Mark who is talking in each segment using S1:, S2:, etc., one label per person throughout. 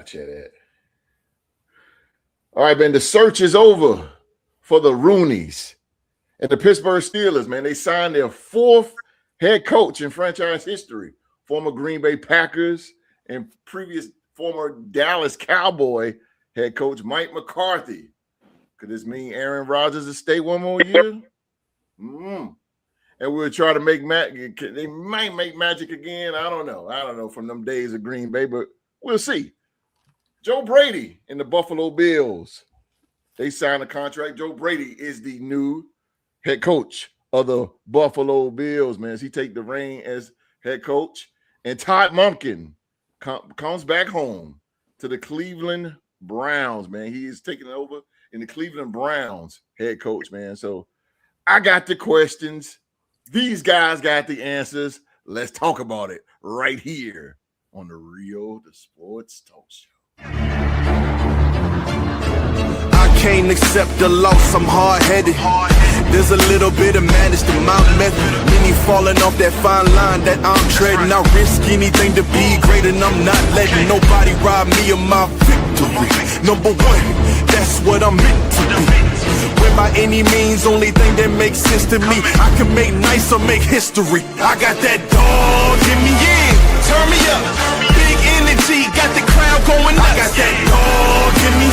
S1: chat at? All right, man. The search is over for the Rooneys and the Pittsburgh Steelers, man. They signed their fourth head coach in franchise history, former Green Bay Packers and previous former Dallas Cowboy head coach Mike McCarthy. Could this mean Aaron Rodgers will stay one more year? And we'll try to make magic. They might make magic again. I don't know from them days of Green Bay, but we'll see. Joe Brady and the Buffalo Bills. They signed a contract. Joe Brady is the new head coach of the Buffalo Bills, man. As he take the reign as head coach. And Todd Monken comes back home to the Cleveland Browns, man. He is taking over in the Cleveland Browns head coach, man. So I got the questions. These guys got the answers. Let's talk about it right here on the Real the Sports Talk Show.
S2: I can't accept the loss, I'm hard-headed. There's a little bit of madness to my method. Many falling off that fine line that I'm treading. I risk anything to be great, and I'm not letting nobody rob me of my victory. Number one, that's what I'm meant to be. When by any means, only thing that makes sense to me, I can make nice or make history. I got that dog in me, yeah. Turn me up, big energy, got the crowd going nuts. I got that dog in me,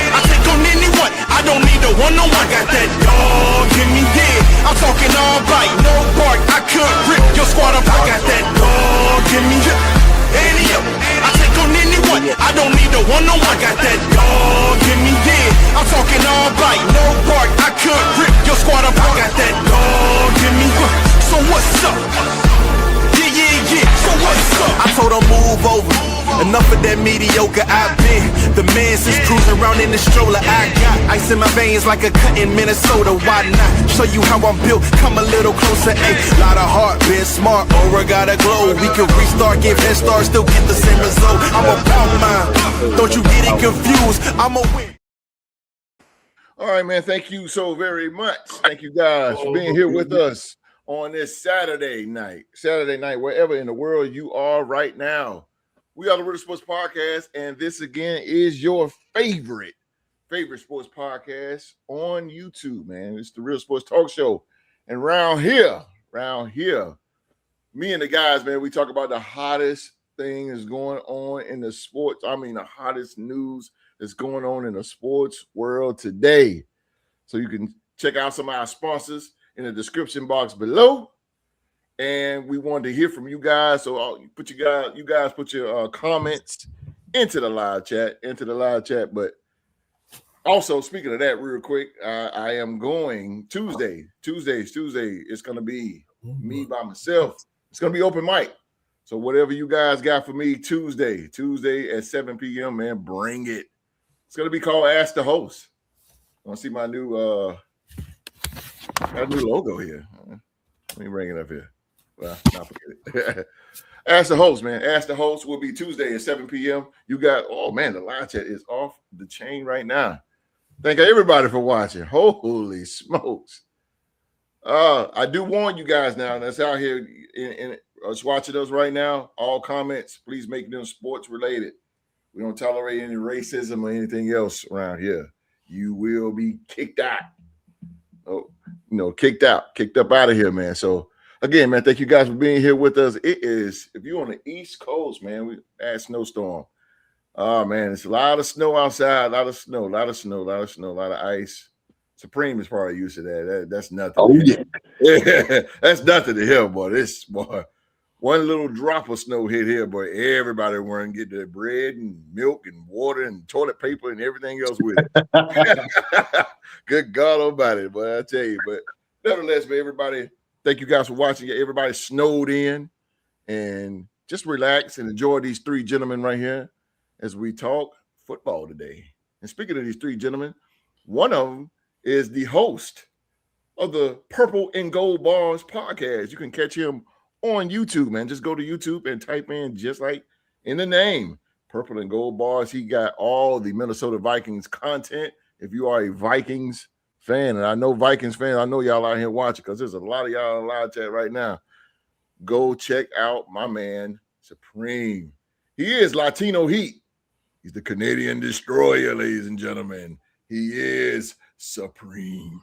S2: I take on anyone, I don't need a one-on-one. I got that dog in me, yeah. I'm talking all bite, no bark, I could rip your squad apart. I got that dog in me, I take on anyone, I don't need a one-on-one. I got that dog in me, yeah. I'm talking all bite, no bark, I could rip your squad apart. I got that dog in me, so what's up? Yeah, so what's up? I told her move over. Enough of that mediocre, I've been the man since cruising around in the stroller. I got ice in my veins like a cut in Minnesota. Why not show you how I'm built? Come a little closer, ayy. Lot of heart, been smart, aura got a glow. We can restart, give head start, still get the same result. I'm a ball mine, don't you get it confused? I'm a win.
S1: All right, man. Thank you so very much. Thank you guys for being here with us on this Saturday night, wherever in the world you are right now. We are the Real Sports Podcast, and this again is your favorite sports podcast on YouTube, man. It's the Real Sports Talk Show. And around here, me and the guys, man, we talk about the hottest thing that's going on in the sports. I mean, the hottest news that's going on in the sports world today. So you can check out some of our sponsors in the description box below. And we wanted to hear from you guys. So you guys put your comments into the live chat. But also, speaking of that real quick, I am going Tuesday. It's going to be me by myself. It's going to be open mic. So whatever you guys got for me Tuesday at 7 p.m., man, bring it. It's going to be called Ask the Host. Want to see my new logo here. Let me bring it up here. Well, not forget it. Ask the Host, man. Ask the Host will be Tuesday at 7 p.m. You got, oh, man, the live chat is off the chain right now. Thank everybody for watching. Holy smokes. I do warn you guys now, that's out here in us watching us right now, all comments, please make them sports related. We don't tolerate any racism or anything else around here. You will be kicked out. Kicked up out of here, man. So, again, man, thank you guys for being here with us. It is, if you're on the East Coast, man, we had snowstorm. Oh, man, it's a lot of snow outside, a lot of ice. Supreme is probably used to that. That's nothing.
S3: Oh, yeah.
S1: That's nothing to him, boy. One little drop of snow hit here, boy. Everybody wanted to get their bread and milk and water and toilet paper and everything else with it. Good God almighty, boy, I tell you. But nevertheless, man, everybody, thank you guys for watching. Everybody snowed in, and just relax and enjoy these three gentlemen right here as we talk football today. And speaking of these three gentlemen, one of them is the host of the Purple and Gold Bars podcast. You can catch him on YouTube, man. Just go to YouTube and type in, just like in the name, Purple and Gold Bars. He got all the Minnesota Vikings content. If you are a Vikings fan, and I know Vikings fans, I know y'all out here watching because there's a lot of y'all in live chat right now. Go check out my man, Supreme. He is Latino Heat. He's the Canadian Destroyer, ladies and gentlemen. He is supreme.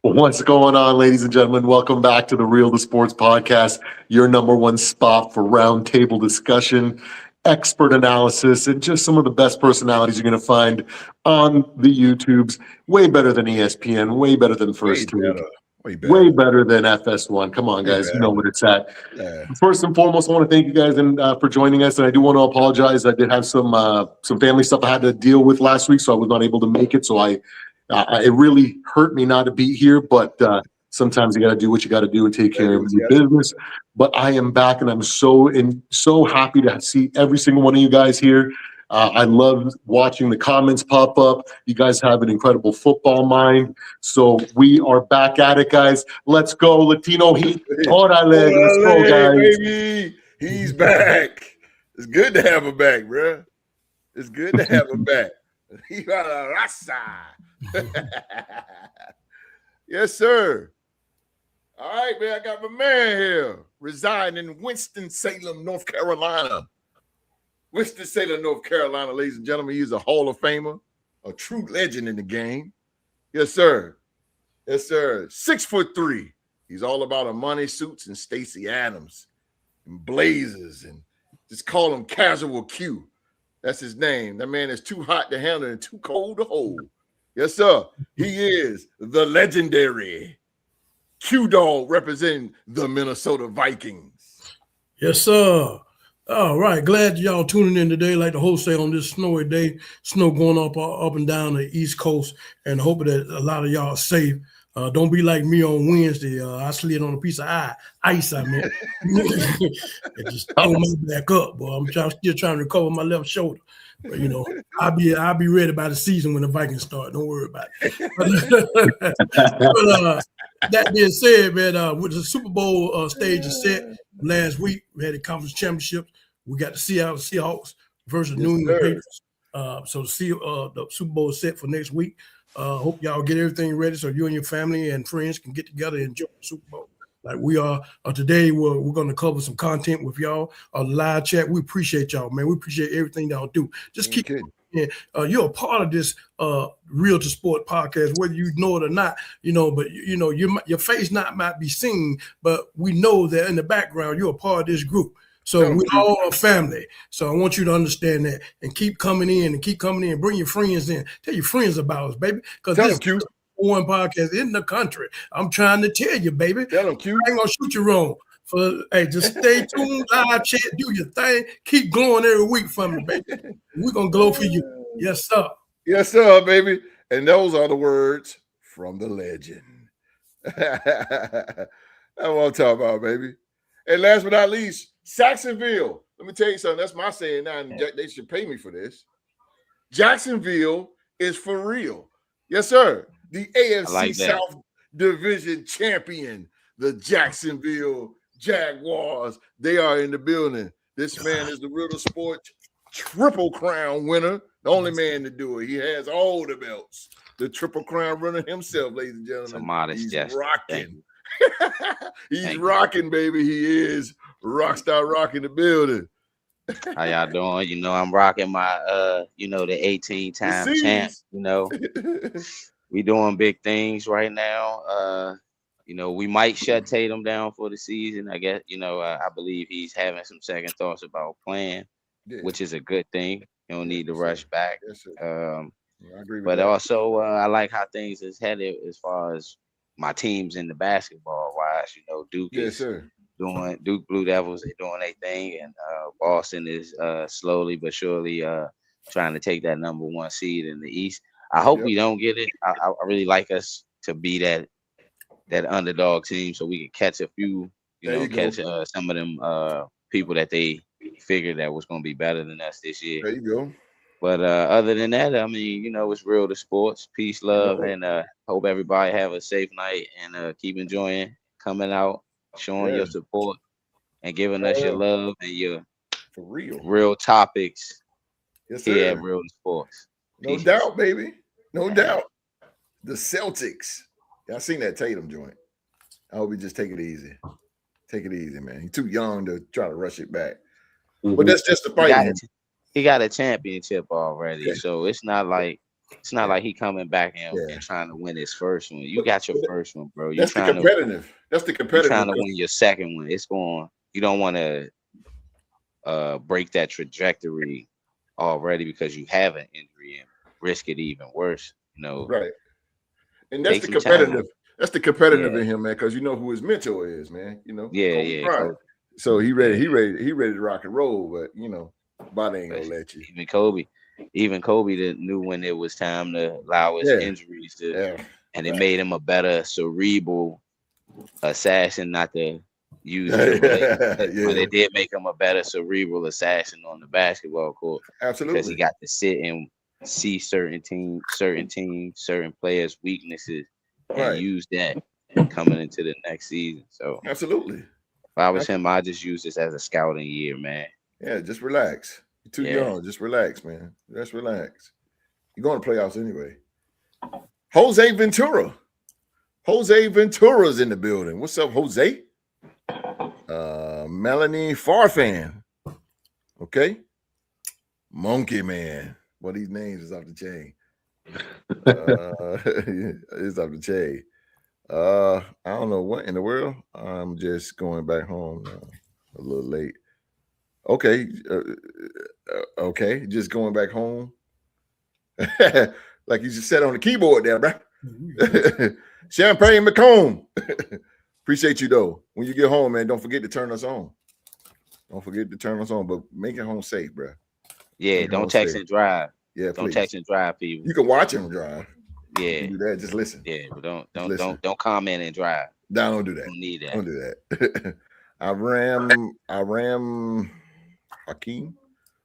S4: What's going on, ladies and gentlemen? Welcome back to the Real to Sports podcast, your number one spot for roundtable discussion, expert analysis, and just some of the best personalities you're going to find on the YouTubes. Way better than ESPN, way better than First Take, way better than FS1. Come on, guys, you know what it's at.
S1: Yeah.
S4: First and foremost, I want to thank you guys for joining us, and I do want to apologize. I did have some family stuff I had to deal with last week, so I was not able to make it. So it really hurt me not to be here, but sometimes you got to do what you got to do and take care of your business. But I am back, and I'm so happy to see every single one of you guys here. I love watching the comments pop up. You guys have an incredible football mind. So we are back at it, guys. Let's go, Latino Heat. Orale. Let's go, guys.
S1: Baby. He's back. It's good to have him back, bro. It's good to have him back. Yes, sir. All right, man. I got my man here residing in Winston-Salem, North Carolina. Winston-Salem, North Carolina, ladies and gentlemen. He's a Hall of Famer, a true legend in the game. Yes, sir. Yes, sir. 6'3". He's all about a money suits and Stacey Adams and blazers, and just call him Casual Q. That's his name. That man is too hot to handle and too cold to hold. Yes, sir. He is the legendary Q-Dog representing the Minnesota Vikings.
S5: Yes, sir. All right. Glad y'all tuning in today. Like the host say, on this snowy day, snow going up and down the East Coast, and hoping that a lot of y'all are safe. Don't be like me on Wednesday. I slid on a piece of ice. I mean, it just threw my back up, boy. I'm still trying to recover my left shoulder. But you know, I'll be ready by the season when the Vikings start. Don't worry about it. But that being said, man, with the Super Bowl stage is set last week, we had the conference championships. We got the Seattle Seahawks versus New England Patriots. So the Super Bowl is set for next week. Hope y'all get everything ready so you and your family and friends can get together and enjoy the Super Bowl. Like we are today, we're going to cover some content with y'all on live chat. We appreciate y'all, man. We appreciate everything y'all do. Just keep you're a part of this Real to Sport podcast, whether you know it or not. You know, but you know your face might be seen, but we know that in the background you're a part of this group. So we all are family. So I want you to understand that and keep coming in. Bring your friends in. Tell your friends about us, baby. Because this is one podcast in the country. I'm trying to tell you, baby.
S1: Tell them, Q.
S5: I ain't gonna shoot you wrong. Just stay tuned, live chat, do your thing. Keep glowing every week for me, baby. We're gonna glow for you. Yes, sir.
S1: Yes, sir, baby. And those are the words from the legend. That's what I'm talking about, baby. And last but not least, Jacksonville. Let me tell you something. That's my saying now, and they should pay me for this. Jacksonville is for real. Yes, sir. The AFC South Division champion, the Jacksonville Jaguars. They are in the building. This man is the Real to Sports Triple Crown winner. The only man to do it. He has all the belts. The Triple Crown runner himself, ladies and gentlemen.
S6: It's a modest
S1: He's
S6: gesture.
S1: rocking. He's rocking, baby. He is rockstar rocking the building.
S6: How y'all doing? You know, I'm rocking my the 18-time champ. You know, we doing big things right now. We might shut Tatum down for the season. I guess, I believe he's having some second thoughts about playing, which is a good thing. You don't need to rush back.
S1: I agree with
S6: but
S1: that.
S6: Also, I like how things is headed as far as my teams in the basketball wise. Duke is doing Duke Blue Devils. They're doing their thing, and Boston is slowly but surely trying to take that number one seed in the East. I hope we don't get it. I really like us to be that underdog team, so we can catch a few, catch some of them people that they figured that was going to be better than us this year.
S1: There you go.
S6: But other than that, I mean, it's Real to Sports. Peace, love, and hope everybody have a safe night and keep enjoying coming out, showing your support, and giving us your love and your real topics here at Real to Sports.
S1: No doubt, baby. No doubt. The Celtics. I seen that Tatum joint. I hope he just take it easy. Take it easy, man. He's too young to try to rush it back. But that's just the fight.
S6: He got a championship already, so it's not like he coming back and trying to win his first one. You got your first one, bro.
S1: That's the competitive. You're
S6: trying to win your second one. You don't want to break that trajectory already because you have an injury and risk it even worse.
S1: Right. And that's the competitive. That's the competitive in him, man. Because you know who his mentor is, man.
S6: Kobe.
S1: So he ready to rock and roll, but body ain't gonna let you.
S6: Even Kobe knew when it was time to allow his injuries and it made him a better cerebral assassin, not to use it, but it did make him a better cerebral assassin on the basketball court.
S1: Absolutely,
S6: because he got to sit and see certain players' weaknesses and use that coming into the next season. So
S1: absolutely,
S6: if I was him, I'd just use this as a scouting year, man.
S1: Yeah, just relax. You're too young. Just relax, man. Just relax. You're going to playoffs anyway. Jose Ventura. Jose Ventura's in the building. What's up, Jose? Melanie Farfan. Okay. Monkey Man. Well, these names is off the chain. It's off the chain. I don't know what in the world. I'm just going back home a little late. Okay. Okay. Just going back home. Like you just sat on the keyboard there, bro. Champagne McComb. Appreciate you, though. When you get home, man, don't forget to turn us on. Don't forget to turn us on, but make it home safe, bro.
S6: Yeah, don't text and drive.
S1: Yeah,
S6: don't text and drive, people.
S1: You can watch him drive.
S6: Yeah,
S1: you can do that. Just listen.
S6: Yeah, but don't comment and drive.
S1: No, don't do that.
S6: Don't need that.
S1: Don't do that. I ram Hakeem,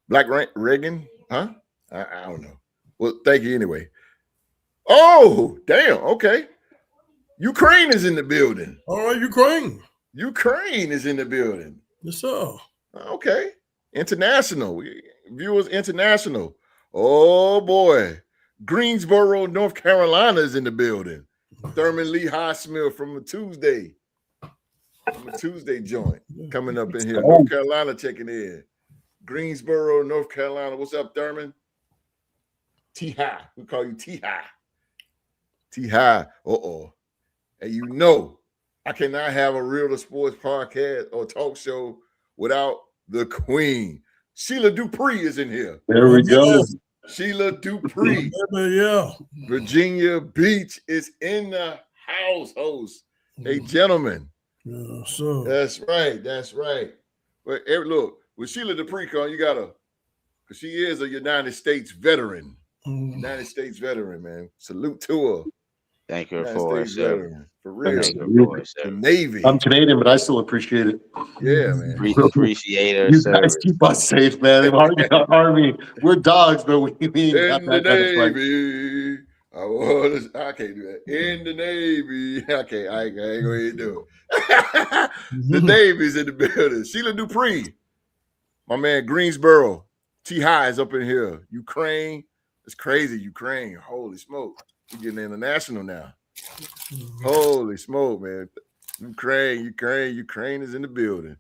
S1: Black Reagan, huh? I don't know. Well, thank you anyway. Oh, damn. Okay. Ukraine is in the building.
S5: All right, Ukraine.
S1: Ukraine is in the building.
S5: Yes, sir.
S1: Okay. International. Viewers international. Oh, boy. Greensboro, North Carolina is in the building. Thurman Lee Highsmith from a Tuesday. From a Tuesday joint coming up in here. North Carolina checking in. Greensboro, North Carolina. What's up, Thurman? T-High. We call you T-High. T-High. And I cannot have a Real to Sports podcast or talk show without the queen. Sheila Dupree is in here.
S4: There we go.
S1: Sheila Dupree.
S5: Yeah.
S1: Virginia Beach is in the house, host. Hey, gentlemen.
S5: Yeah, so.
S1: That's right. That's right. But look, with Sheila Dupree, you gotta, because she is a United States veteran. United States veteran, man. Salute to her.
S6: Thank you for it, sir.
S1: For real.
S6: The
S1: Navy.
S4: I'm Canadian, but I still appreciate it.
S1: Yeah, man.
S6: Appreciate her.
S4: You guys keep us safe, man. Army, we're dogs, but we need
S1: in the Navy. I can't do that. In the Navy. Okay, I ain't gonna even do it. The Navy's in the building. Sheila Dupree. My man Greensboro. T-High is up in here. Ukraine. It's crazy. Ukraine. Holy smoke. We're getting international now. Holy smoke, man. Ukraine is in the building.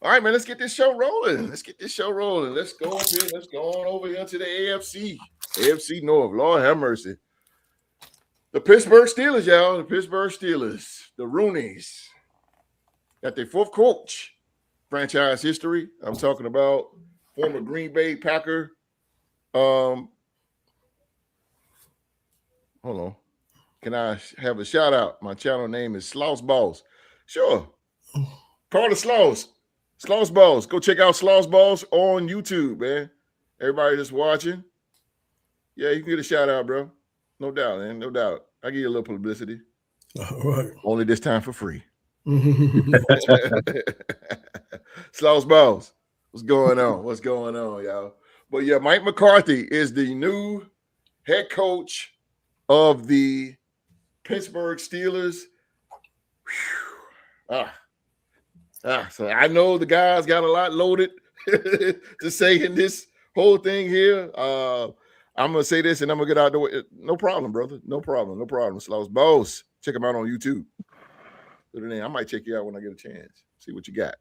S1: All right, man, let's get this show rolling. Let's go up here. Let's go on over here to the AFC. AFC North. Lord have mercy. The Pittsburgh Steelers, y'all. The Pittsburgh Steelers. The Rooneys. Got their fourth coach. Franchise history. I'm talking about former Green Bay Packer. Hold on. Can I have a shout out? My channel name is Sloss Balls. Sure. Carter Sloss. Sloss Balls. Go check out Sloss Balls on YouTube, man. Everybody that's watching. Yeah, you can get a shout out, bro. No doubt, man. No doubt. I'll give you a little publicity.
S5: All right.
S1: Only this time for free. Sloss Balls. What's going on? What's going on, y'all? But yeah, Mike McCarthy is the new head coach of the Pittsburgh Steelers. So I know the guys got a lot loaded to say in this whole thing here. I'm gonna say this and I'm gonna get out the way. No problem, brother. No problem. Sloss Balls. Check them out on YouTube. I might check you out when I get a chance. See what you got.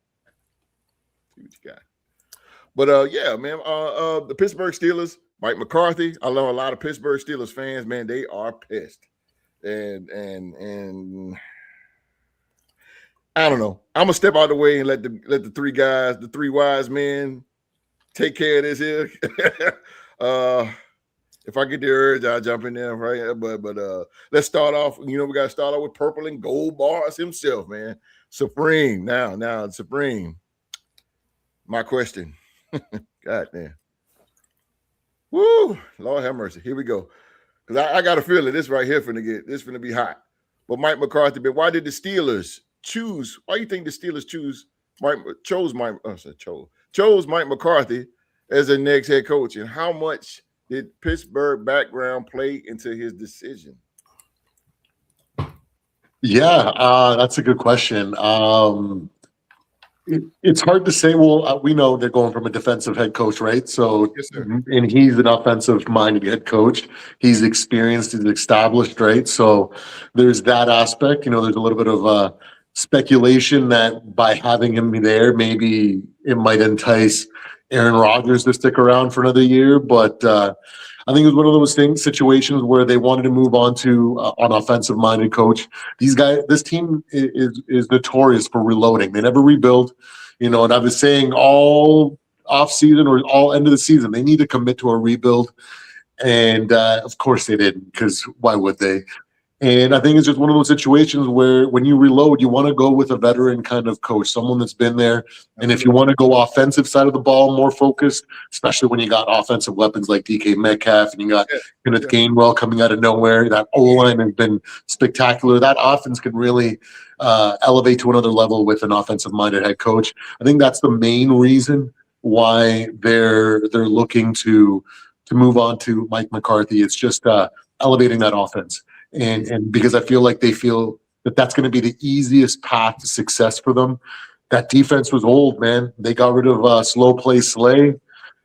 S1: But yeah, man. The Pittsburgh Steelers, Mike McCarthy. I know a lot of Pittsburgh Steelers fans, man. They are pissed, and I don't know. I'm gonna step out of the way and let the three guys, the three wise men, take care of this here. If I get the urge, I'll jump in there, right? But let's start off. We got to start off with purple and gold bars himself, man. Supreme. Now, Supreme. My question. God damn. Woo! Lord have mercy. Here we go. Because I got a feeling this right here finna be hot. But Mike McCarthy, but why did the Steelers choose? Why do you think the Steelers chose Mike McCarthy as their next head coach? And how much did Pittsburgh background play into his decision?
S4: Yeah, that's a good question. It's hard to say. Well, we know they're going from a defensive head coach, right? So,
S1: yes, sir.
S4: And he's an offensive-minded head coach. He's experienced, he's established, right? So there's that aspect. There's a little bit of speculation that by having him there, maybe it might entice Aaron Rodgers to stick around for another year. But I think it was one of those situations where they wanted to move on to an offensive-minded coach. This team is notorious for reloading. They never rebuild, and I was saying all off-season or all end of the season, they need to commit to a rebuild. And of course they didn't, because why would they? And I think it's just one of those situations where when you reload, you want to go with a veteran kind of coach, someone that's been there. And if you want to go offensive side of the ball, more focused, especially when you got offensive weapons like DK Metcalf and you got Kenneth Gainwell coming out of nowhere, that O-line has been spectacular. That offense can really elevate to another level with an offensive-minded head coach. I think that's the main reason why they're looking to move on to Mike McCarthy. It's just elevating that offense. And because I feel like they feel that that's going to be the easiest path to success for them. That defense was old, man. They got rid of slow play Slay.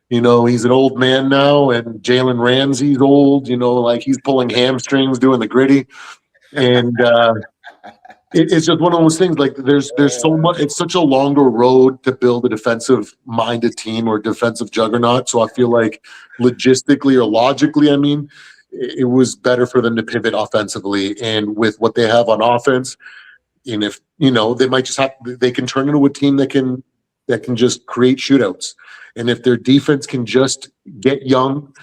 S4: He's an old man now, and Jalen Ramsey's old. Like he's pulling hamstrings doing the gritty, and it's just one of those things. Like there's so much. It's such a longer road to build a defensive-minded team or defensive juggernaut. So I feel like logistically or logically, it was better for them to pivot offensively, and with what they have on offense, and if they might just they can turn into a team that can just create shootouts, and if their defense can just get young,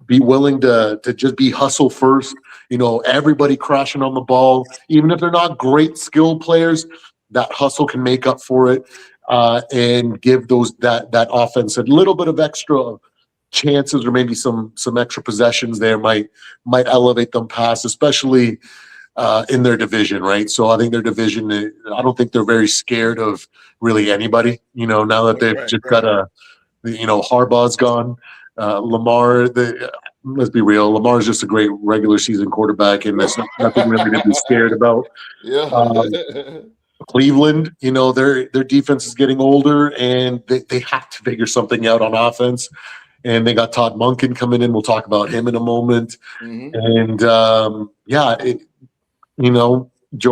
S4: be willing to just be hustle first, everybody crashing on the ball, even if they're not great skill players, that hustle can make up for it, and give that offense a little bit of extra chances, or maybe some extra possessions there might elevate them past, especially in their division, right? So I think their division, I don't think they're very scared of really anybody, now that they've got Harbaugh's gone, Lamar, let's be real, Lamar's just a great regular season quarterback, and there's nothing really to be scared about. Cleveland, their defense is getting older, and they have to figure something out on offense. And they got Todd Monken coming in. We'll talk about him in a moment. And Joe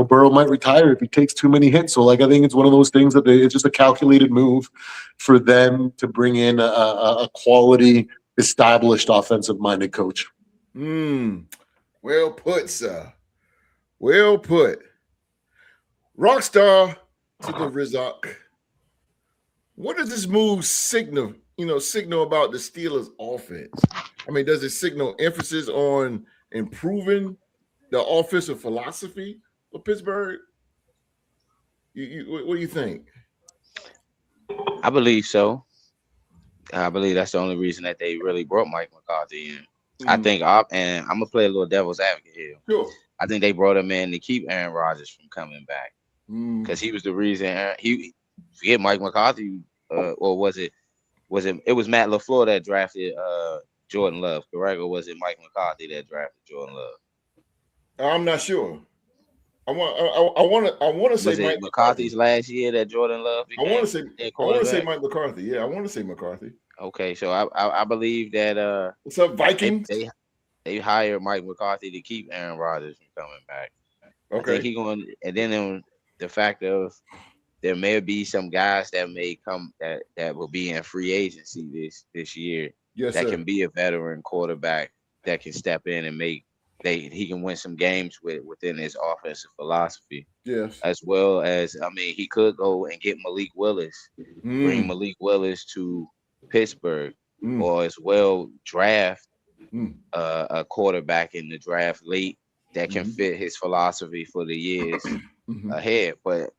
S4: Burrow might retire if he takes too many hits. So, I think it's one of those things that it's just a calculated move for them to bring in a quality, established, offensive-minded coach.
S1: Well put, sir. Well put. Rockstar to the Rizak. What does this move signal about the Steelers' offense? Does it signal emphasis on improving the offensive philosophy of Pittsburgh? What do you think?
S6: I believe so. I believe that's the only reason that they really brought Mike McCarthy in. I think, and I'm gonna play a little devil's advocate here.
S1: Sure.
S6: I think they brought him in to keep Aaron Rodgers from coming back, because he was the reason. Forget Mike McCarthy, or was it? It was Matt LaFleur that drafted Jordan Love, correct? Or was it Mike McCarthy that drafted Jordan Love?
S1: I'm not sure. I want to say Mike
S6: McCarthy's last year that Jordan Love became.
S1: I want to say Mike McCarthy. Yeah, I want to say McCarthy.
S6: Okay, so I believe that
S1: what's up, Vikings?
S6: They hired Mike McCarthy to keep Aaron Rodgers from coming back.
S1: Okay.
S6: I think and then the fact of there may be some guys that may come that will be in free agency this year.
S1: Yes,
S6: that
S1: sir.
S6: can be a veteran quarterback that can step in and he can win some games within his offensive philosophy.
S1: Yes.
S6: As well as, I mean, he could go and get Malik Willis, bring Malik Willis to Pittsburgh, or as well draft a quarterback in the draft late that can fit his philosophy for the years ahead. But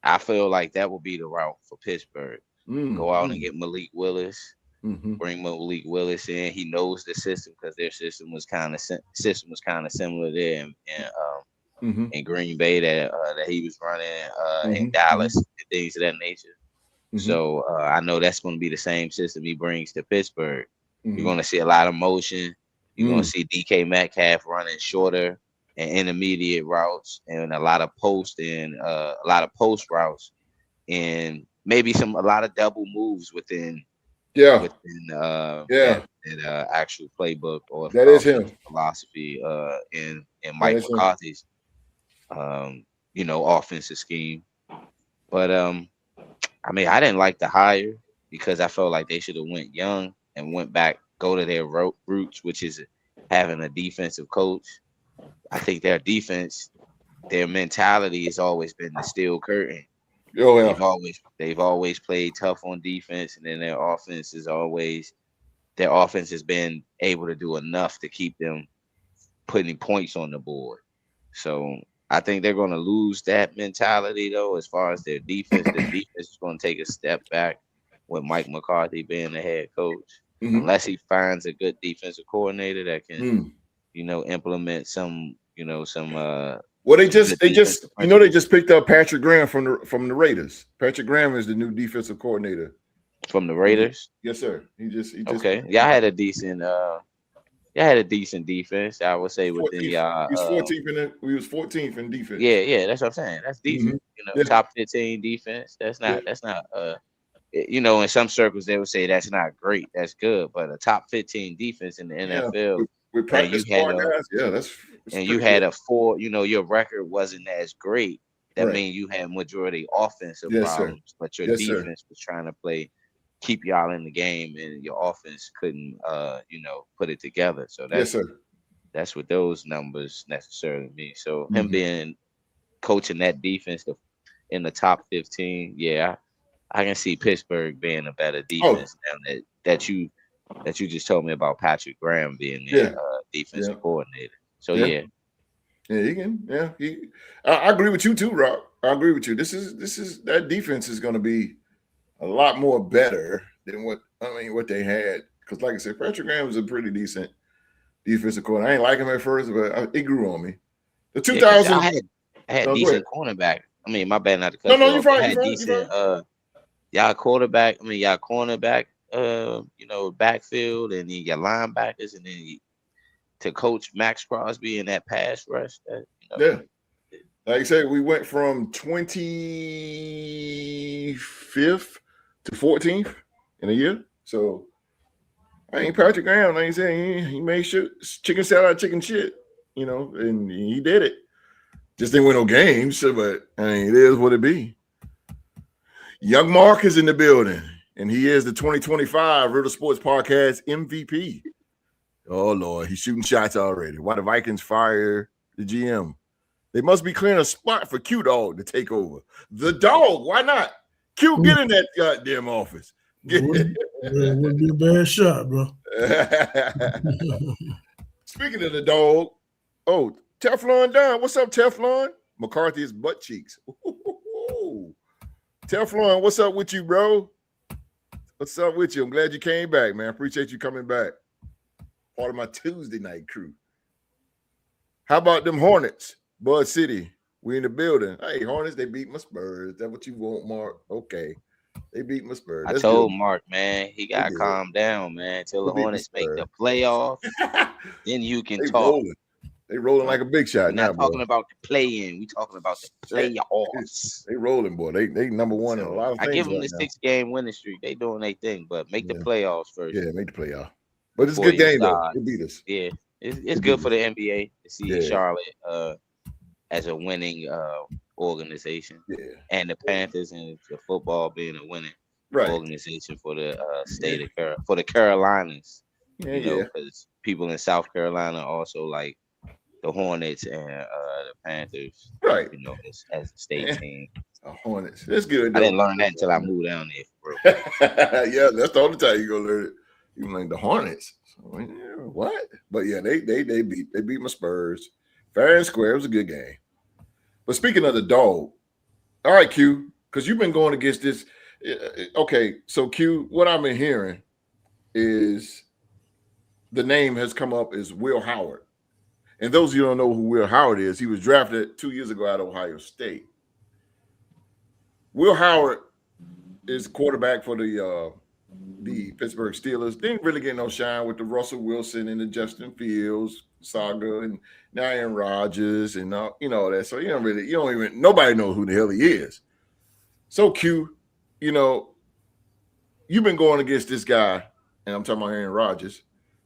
S6: I feel like that would be the route for Pittsburgh. Go out and get Malik Willis, bring Malik Willis in. He knows the system because their system was kind of similar there in Green Bay that he was running in Dallas and things of that nature. So I know that's going to be the same system he brings to Pittsburgh. You're going to see a lot of motion. You're going to see DK Metcalf running shorter and intermediate routes, and a lot of post routes, and maybe a lot of double moves within that actual playbook or
S1: that is him
S6: philosophy in Mike McCarthy's offensive scheme. But I mean, I didn't like the hire because I felt like they should have went young and go to their roots, which is having a defensive coach. I think their defense, their mentality has always been the steel curtain.
S1: Oh, yeah.
S6: They've always played tough on defense, and then their offense has been able to do enough to keep them putting points on the board. So I think they're going to lose that mentality, though, as far as their defense. The defense is going to take a step back with Mike McCarthy being the head coach, unless he finds a good defensive coordinator that can, implement some.
S1: Well, they just picked up Patrick Graham from the Raiders. Patrick Graham is the new defensive coordinator
S6: from the Raiders.
S1: Yes, sir. He just
S6: okay. Y'all had a decent defense, I would say. Within y'all,
S1: he was 14th in defense.
S6: Yeah, that's what I'm saying. That's decent. Top 15 defense. That's not. In some circles they would say that's not great. That's good, but a top 15 defense in the NFL.
S1: With practice guys,
S6: you had a 4. Your record wasn't as great. That means you had majority offensive problems, but your defense was trying to keep y'all in the game, and your offense couldn't, put it together. So that's what those numbers necessarily mean. So him being coaching that defense in the top 15, I can see Pittsburgh being a better defense now that you just told me about Patrick Graham being their defensive coordinator. So
S1: he can. Yeah, I agree with you too, Rob. I agree with you. This is that defense is going to be a lot more better than what they had. Because, like I said, Patrick Graham was a pretty decent defensive coordinator. I ain't like him at first, but it grew on me. The 2000,
S6: I had decent cornerback. I mean, my bad not to cut.
S1: No, you're fine.
S6: Decent. Y'all quarterback. Y'all cornerback. Backfield, and then your linebackers, and then to coach Max Crosby in that pass rush.
S1: Like I said, we went from 25th to 14th in a year. So I ain't Patrick Graham. Like I said, he made sure chicken salad out of chicken shit, and he did it. Just didn't win no games, but it is what it be. Young Mark is in the building. And he is the 2025 Real Sports Podcast MVP. Oh, Lord, he's shooting shots already. Why the Vikings fire the GM? They must be clearing a spot for Q-Dog to take over. The dog, why not? Q, get in that goddamn office.
S5: Wouldn't be a bad shot, bro.
S1: Speaking of the dog, Teflon Don. What's up, Teflon? McCarthy's butt cheeks. Ooh. Teflon, what's up with you, bro? What's up with you? I'm glad you came back, man. Appreciate you coming back. Part of my Tuesday night crew. How about them Hornets? Bud City. We in the building. Hey, Hornets, they beat my Spurs. That's what you want, Mark? Okay. They beat my Spurs.
S6: I told Mark, man, he got to calm down, man. Until the Hornets make the playoffs, then you can talk.
S1: They rolling like a big shot.
S6: We're not talking about the play-in. We talking about the playoffs.
S1: They rolling, boy. They number one in a lot of things.
S6: I give them the 6-game winning streak. They doing their thing, but make the playoffs first.
S1: Yeah, make the playoff. But it's a good game, though. They beat us.
S6: Yeah, it's good for the NBA to see Charlotte as a winning organization.
S1: Yeah.
S6: And the Panthers and the football being a winning organization for the state of for the Carolinas. You know, because people in South Carolina also like the Hornets and the Panthers.
S1: Right.
S6: You know, as a state team.
S1: Hornets. That's good. Though.
S6: I didn't learn that until I moved down there.
S1: Yeah, that's the only time you gonna learn it. You like the Hornets. What? But yeah, they beat my Spurs. Fair and square. It was a good game. But speaking of the dog, all right, Q, because you've been going against this. Okay, so Q, what I've been hearing is the name has come up as Will Howard. And those of you who don't know who Will Howard is, he was drafted 2 years ago out of Ohio State. Will Howard is quarterback for the Pittsburgh Steelers. Didn't really get no shine with the Russell Wilson and the Justin Fields saga, and now Aaron Rodgers and that. So nobody knows who the hell he is. So Q, you've been going against this guy, and I'm talking about Aaron Rodgers,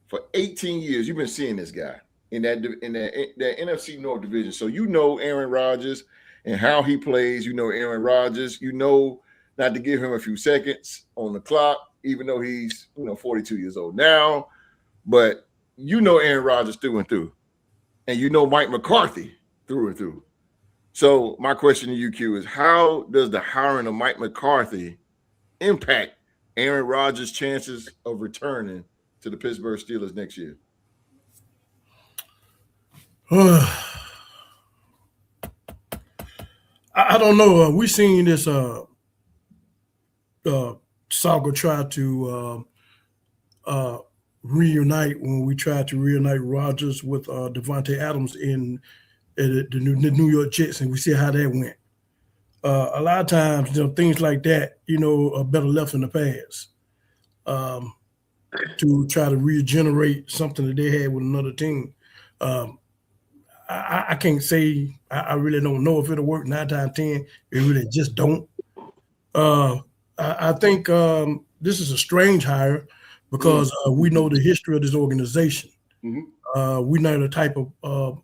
S1: for 18 years. You've been seeing this guy in that NFC North division. So you know Aaron Rodgers and how he plays. You know Aaron Rodgers. You know not to give him a few seconds on the clock, even though he's 42 years old now. But you know Aaron Rodgers through and through. And you know Mike McCarthy through and through. So my question to you, Q, is how does the hiring of Mike McCarthy impact Aaron Rodgers' chances of returning to the Pittsburgh Steelers next year?
S5: I don't know. We seen this saga try to reunite when we tried to reunite Rodgers with Devontae Adams in the New York Jets, and we see how that went. A lot of times, things like that, are better left in the past. To try to regenerate something that they had with another team. I can't say. I really don't know if it'll work 9 times out of 10. It really just don't. I think this is a strange hire because we know the history of this organization. Mm-hmm. We know the type of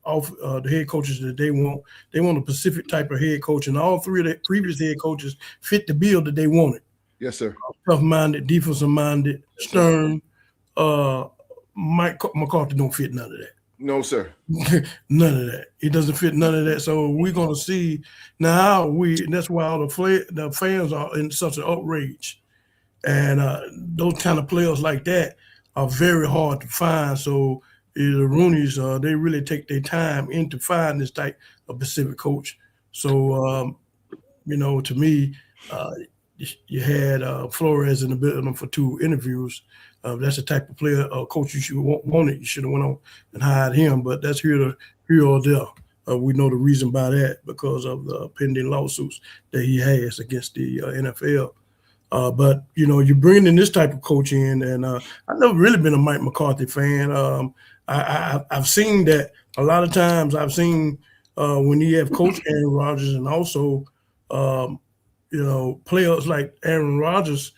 S5: the head coaches that they want. They want a specific type of head coach, and all 3 of the previous head coaches fit the bill that they wanted.
S1: Yes, sir.
S5: Tough-minded, defensive-minded, stern. Mike McCarthy don't fit none of that.
S1: No, sir.
S5: None of that. It doesn't fit none of that. So we're going to see now. That's why all the fans are in such an outrage, and those kind of players like that are very hard to find. So the Rooneys, they really take their time into finding this type of specific coach. So to me, you had Flores in the building for 2 interviews. That's the type of player, coach you should want it. You should have went on and hired him, but that's here or there. We know the reason by that because of the pending lawsuits that he has against the NFL. But you're bringing in this type of coach in, and I've never really been a Mike McCarthy fan. I've seen that a lot of times. I've seen when you have coach Aaron Rodgers, and also players like Aaron Rodgers.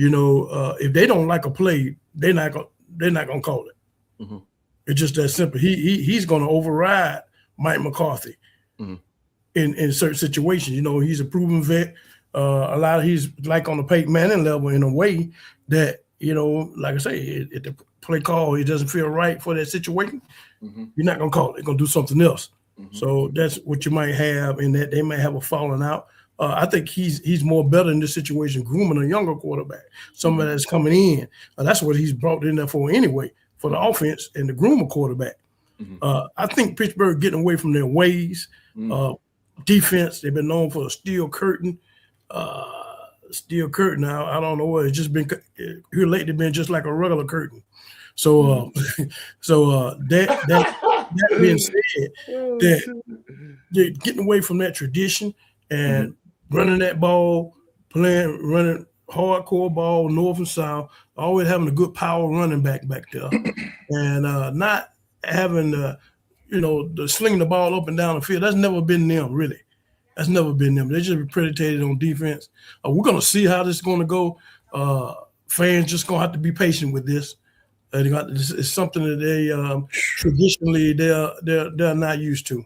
S5: If they don't like a play, they're not gonna call it. Mm-hmm. It's just that simple. He's gonna override Mike McCarthy in certain situations. He's a proven vet. He's like on the Peyton Manning level in a way that like I say, if the play call it doesn't feel right for that situation, you're not gonna call it. You're gonna do something else. Mm-hmm. So that's what you might have in that they may have a falling out. I think he's more better in this situation, grooming a younger quarterback, somebody that's coming in. That's what he's brought in there for anyway, for the offense and the groomer quarterback. Mm-hmm. I think Pittsburgh getting away from their ways. Defense, they've been known for a steel curtain. Now, I don't know what it's just been here lately, been just like a regular curtain. So, that being said, that they're getting away from that tradition and running that ball, running hardcore ball, north and south, always having a good power running back there, and not having the slinging the ball up and down the field. That's never been them, really. That's never been them. They just been predicated on defense. We're going to see how this is going to go. Fans just going to have to be patient with this. It's something that they traditionally they're not used to.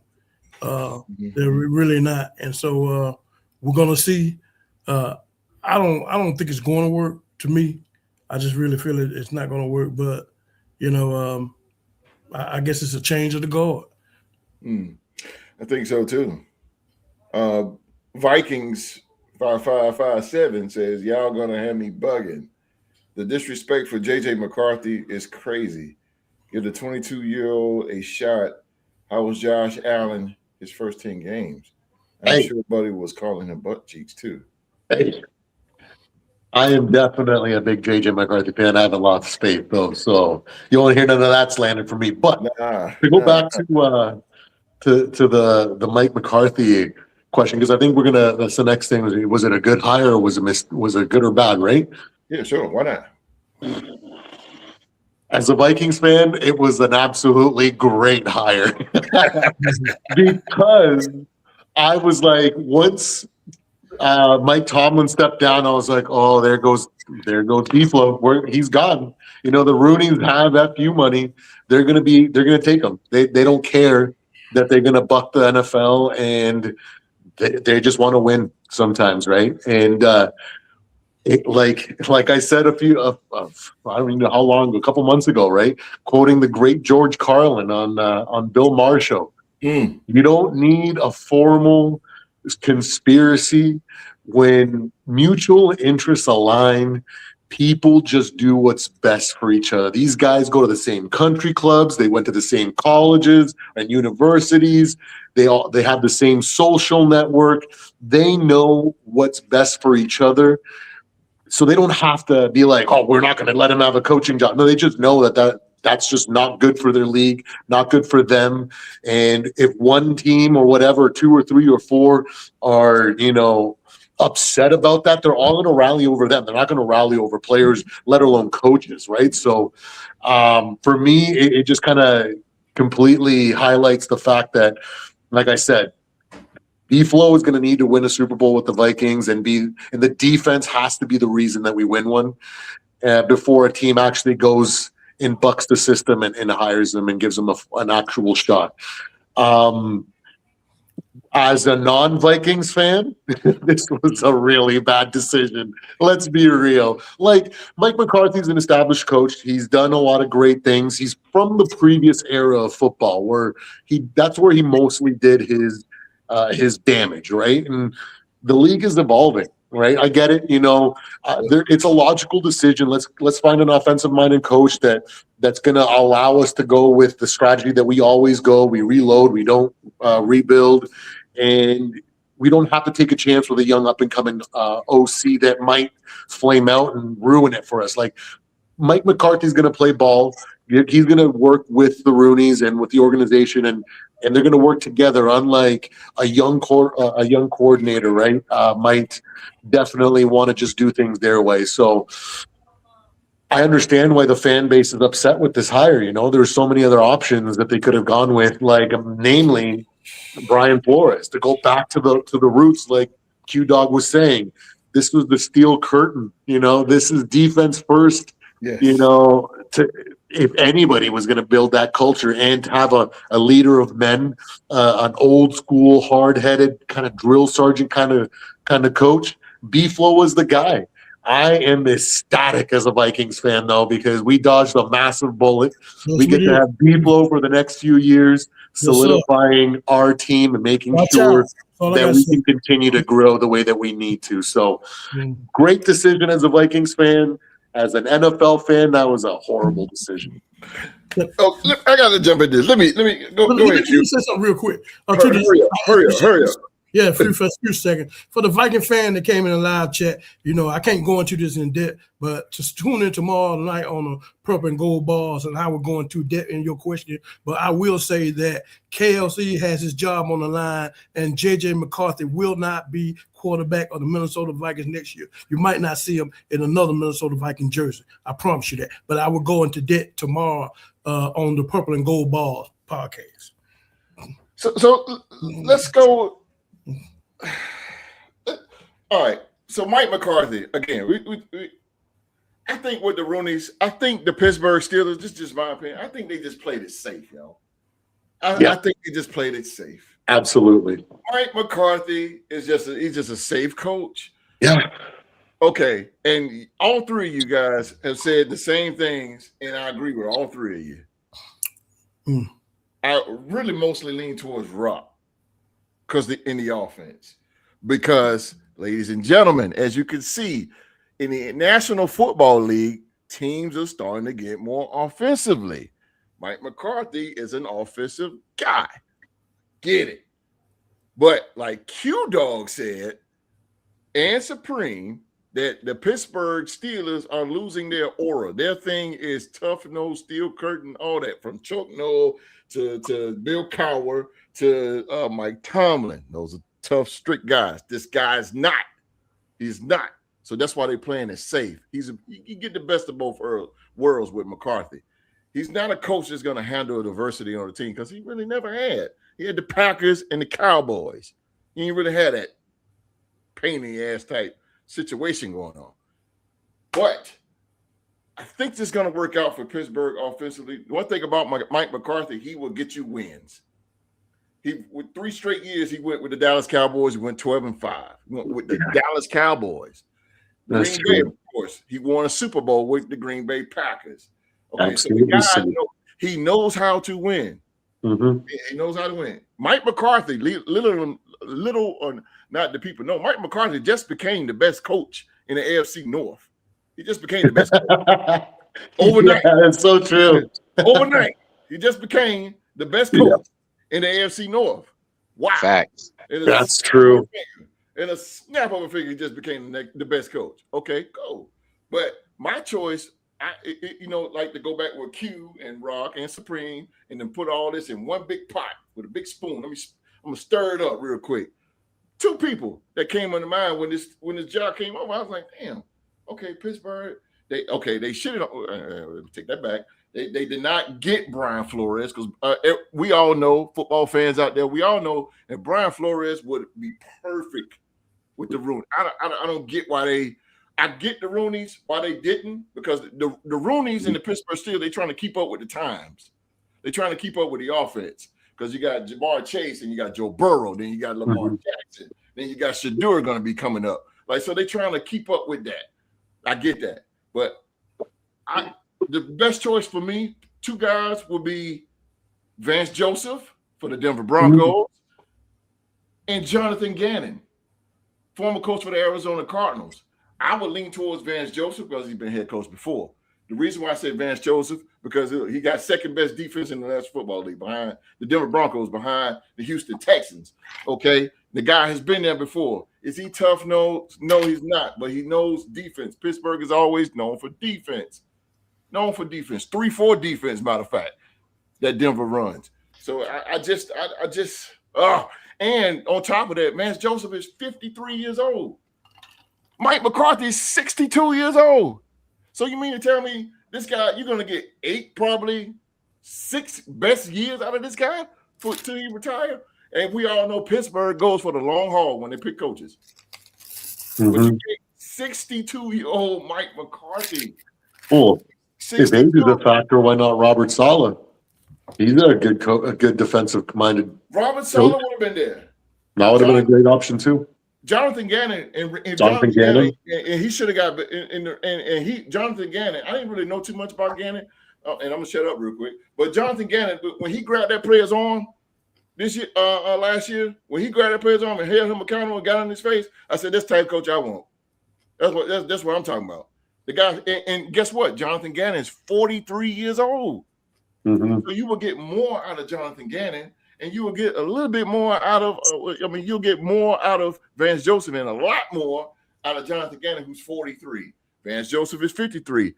S5: They're really not. And so we're gonna see. I don't think it's going to work. To me, I just really feel it's not going to work. But I guess it's a change of the guard.
S1: I think so too. Vikings 5557 says, y'all gonna have me bugging. The disrespect for JJ McCarthy is crazy. Give the 22-year-old a shot. How was Josh Allen his first 10 games? I'm sure Buddy was calling him butt cheeks too.
S4: Hey, I am definitely a big JJ McCarthy fan. I haven't lost faith though, so you won't hear none of that slander from me. But to go back to the Mike McCarthy question, because I think that's the next thing. Was it a good hire or was it good or bad, right?
S1: Yeah, sure. Why not?
S4: As a Vikings fan, it was an absolutely great hire because I was like, once Mike Tomlin stepped down, I was like, oh, there goes D-Flow. He's gone. The Roonies have FU money. They're gonna take him. They don't care that they're gonna buck the NFL, and they just want to win sometimes, right? And like I said I don't even know how long, a couple months ago, right? Quoting the great George Carlin on Bill Maher show. You don't need a formal conspiracy. When mutual interests align, people just do what's best for each other. These guys go to the same country clubs, they went to the same colleges and universities, they have the same social network. They know what's best for each other. So they don't have to be like, oh, we're not going to let him have a coaching job. No, they just know that's just not good for their league, not good for them. And if one team or whatever, 2 or 3 or 4 are, upset about that, they're all going to rally over them. They're not going to rally over players, let alone coaches, right? So for me, it just kind of completely highlights the fact that, like I said, B-Flow is going to need to win a Super Bowl with the Vikings, and the defense has to be the reason that we win one before a team actually goes and bucks the system and hires them and gives them an actual shot. As a non-Vikings fan, this was a really bad decision. Let's be real. Like, Mike McCarthy's an established coach. He's done a lot of great things. He's from the previous era of football where that's where he mostly did his damage, right? And the league is evolving, right? I get it. It's a logical decision. Let's find an offensive-minded coach that's going to allow us to go with the strategy that we always go. We reload. We don't rebuild. And we don't have to take a chance with a young up-and-coming OC that might flame out and ruin it for us. Like, Mike McCarthy's going to play ball. He's going to work with the Roonies and with the organization, and they're going to work together. Unlike a young coordinator, right? Might definitely want to just do things their way. So I understand why the fan base is upset with this hire. There's so many other options that they could have gone with, like namely Brian Flores, to go back to the roots, like Q Dog was saying. This was the steel curtain. This is defense first. Yes. If anybody was going to build that culture and have a leader of men, an old school, hard-headed kind of drill sergeant kind of coach, B-Flow was the guy. I am ecstatic as a Vikings fan, though, because we dodged a massive bullet. We get to have B-Flow for the next few years, solidifying our team and making sure that we can continue to grow the way that we need to. So, great decision as a Vikings fan. As an NFL fan, that was a horrible decision.
S1: Oh, I got to jump in this. Let me go ahead.
S5: Let me say something real quick.
S1: Hurry up.
S5: Yeah, for a few seconds. For the Viking fan that came in a live chat, I can't go into this in depth, but just tune in tomorrow night on the Purple and Gold Balls and how we're going to depth in your question. But I will say that KLC has his job on the line, and JJ McCarthy will not be quarterback of the Minnesota Vikings next year. You might not see him in another Minnesota Viking jersey. I promise you that. But I will go into depth tomorrow on the Purple and Gold Balls podcast.
S1: So let's go. All right. So Mike McCarthy, again, I think with the Roonies, I think the Pittsburgh Steelers, this is just my opinion, I think they just played it safe, yo. I think they just played it safe.
S4: Absolutely.
S1: Mike McCarthy is he's just a safe coach.
S4: Yeah.
S1: Okay, and all three of you guys have said the same things, and I agree with all three of you. I really mostly lean towards Rock in the offense, because, ladies and gentlemen, as you can see, in the National Football League, teams are starting to get more offensively. Mike McCarthy is an offensive guy. Get it. But like Q-Dog said, and Supreme, that the Pittsburgh Steelers are losing their aura. Their thing is tough nose, steel curtain, all that, from Chuck Noll to Bill Cowher to Mike Tomlin. Those are tough, strict guys. This guy's not. He's not. So that's why they're playing it safe. You get the best of both worlds with McCarthy. He's not a coach that's going to handle adversity on the team, because he really never had. He had the Packers and the Cowboys. He ain't really had that pain-in-the-ass type situation going on. But I think this is going to work out for Pittsburgh offensively. One thing about Mike McCarthy, he will get you wins. With 3 straight years, he went with the Dallas Cowboys. He went 12-5. He went with the Dallas Cowboys. Green Bay, of course, he won a Super Bowl with the Green Bay Packers. Okay,
S4: absolutely.
S1: So the guy, he knows how to win.
S4: Mm-hmm.
S1: He knows how to win. Mike McCarthy, little or not the people know, Mike McCarthy just became the best coach in the AFC North. He just became the best coach. Overnight.
S4: Yeah, that's so true.
S1: Overnight. He just became the best coach in the AFC North. Wow.
S6: Facts.
S4: That's true.
S1: In a snap of a finger, he just became the best coach. Okay, go. But my choice, like to go back with Q and Rock and Supreme, and then put all this in one big pot with a big spoon. I'm gonna stir it up real quick. 2 people that came under mind when this job came over. I was like, damn. Okay, Pittsburgh. They should have. Take that back. They did not get Brian Flores, because we all know, football fans out there, we all know that Brian Flores would be perfect with the Rooney. I don't get why I get the Roonies, why they didn't, because the Roonies and the Pittsburgh Steelers, they're trying to keep up with the times. They're trying to keep up with the offense, because you got Jamar Chase and you got Joe Burrow, then you got Lamar Jackson, then you got Shedeur going to be coming up. So they're trying to keep up with that. I get that. But the best choice for me, 2 guys, would be Vance Joseph for the Denver Broncos and Jonathan Gannon, former coach for the Arizona Cardinals. I would lean towards Vance Joseph because he's been head coach before. The reason why I said Vance Joseph, because he got second best defense in the National Football League behind the Denver Broncos, behind the Houston Texans. Okay, the guy has been there before. Is he tough? No, he's not. But he knows defense. Pittsburgh is always known for defense. 3-4 defense, matter of fact, that Denver runs. So and on top of that, Vance Joseph is 53 years old. Mike McCarthy is 62 years old. So you mean to tell me this guy, you're going to get 8, probably 6 best years out of this guy till he retire? And we all know Pittsburgh goes for the long haul when they pick coaches. But you get 62-year-old Mike McCarthy.
S4: Well, if age is a factor, why not Robert Saleh? He's a good defensive-minded.
S1: Robert Saleh would have been there.
S4: That would have been a great option too.
S1: Jonathan Gannon and he should have got Jonathan Gannon. I didn't really know too much about Gannon, and I'm gonna shut up real quick. But Jonathan Gannon, when he grabbed that player's arm this year, last year, when he grabbed that player's arm and held him accountable and got in his face, I said, "This type of coach I want." That's what I'm talking about. The guy, and guess what? Jonathan Gannon is 43 years old. So you will get more out of Jonathan Gannon. And you will get a little bit more out of, you'll get more out of Vance Joseph and a lot more out of Jonathan Gannon, who's 43. Vance Joseph is 53.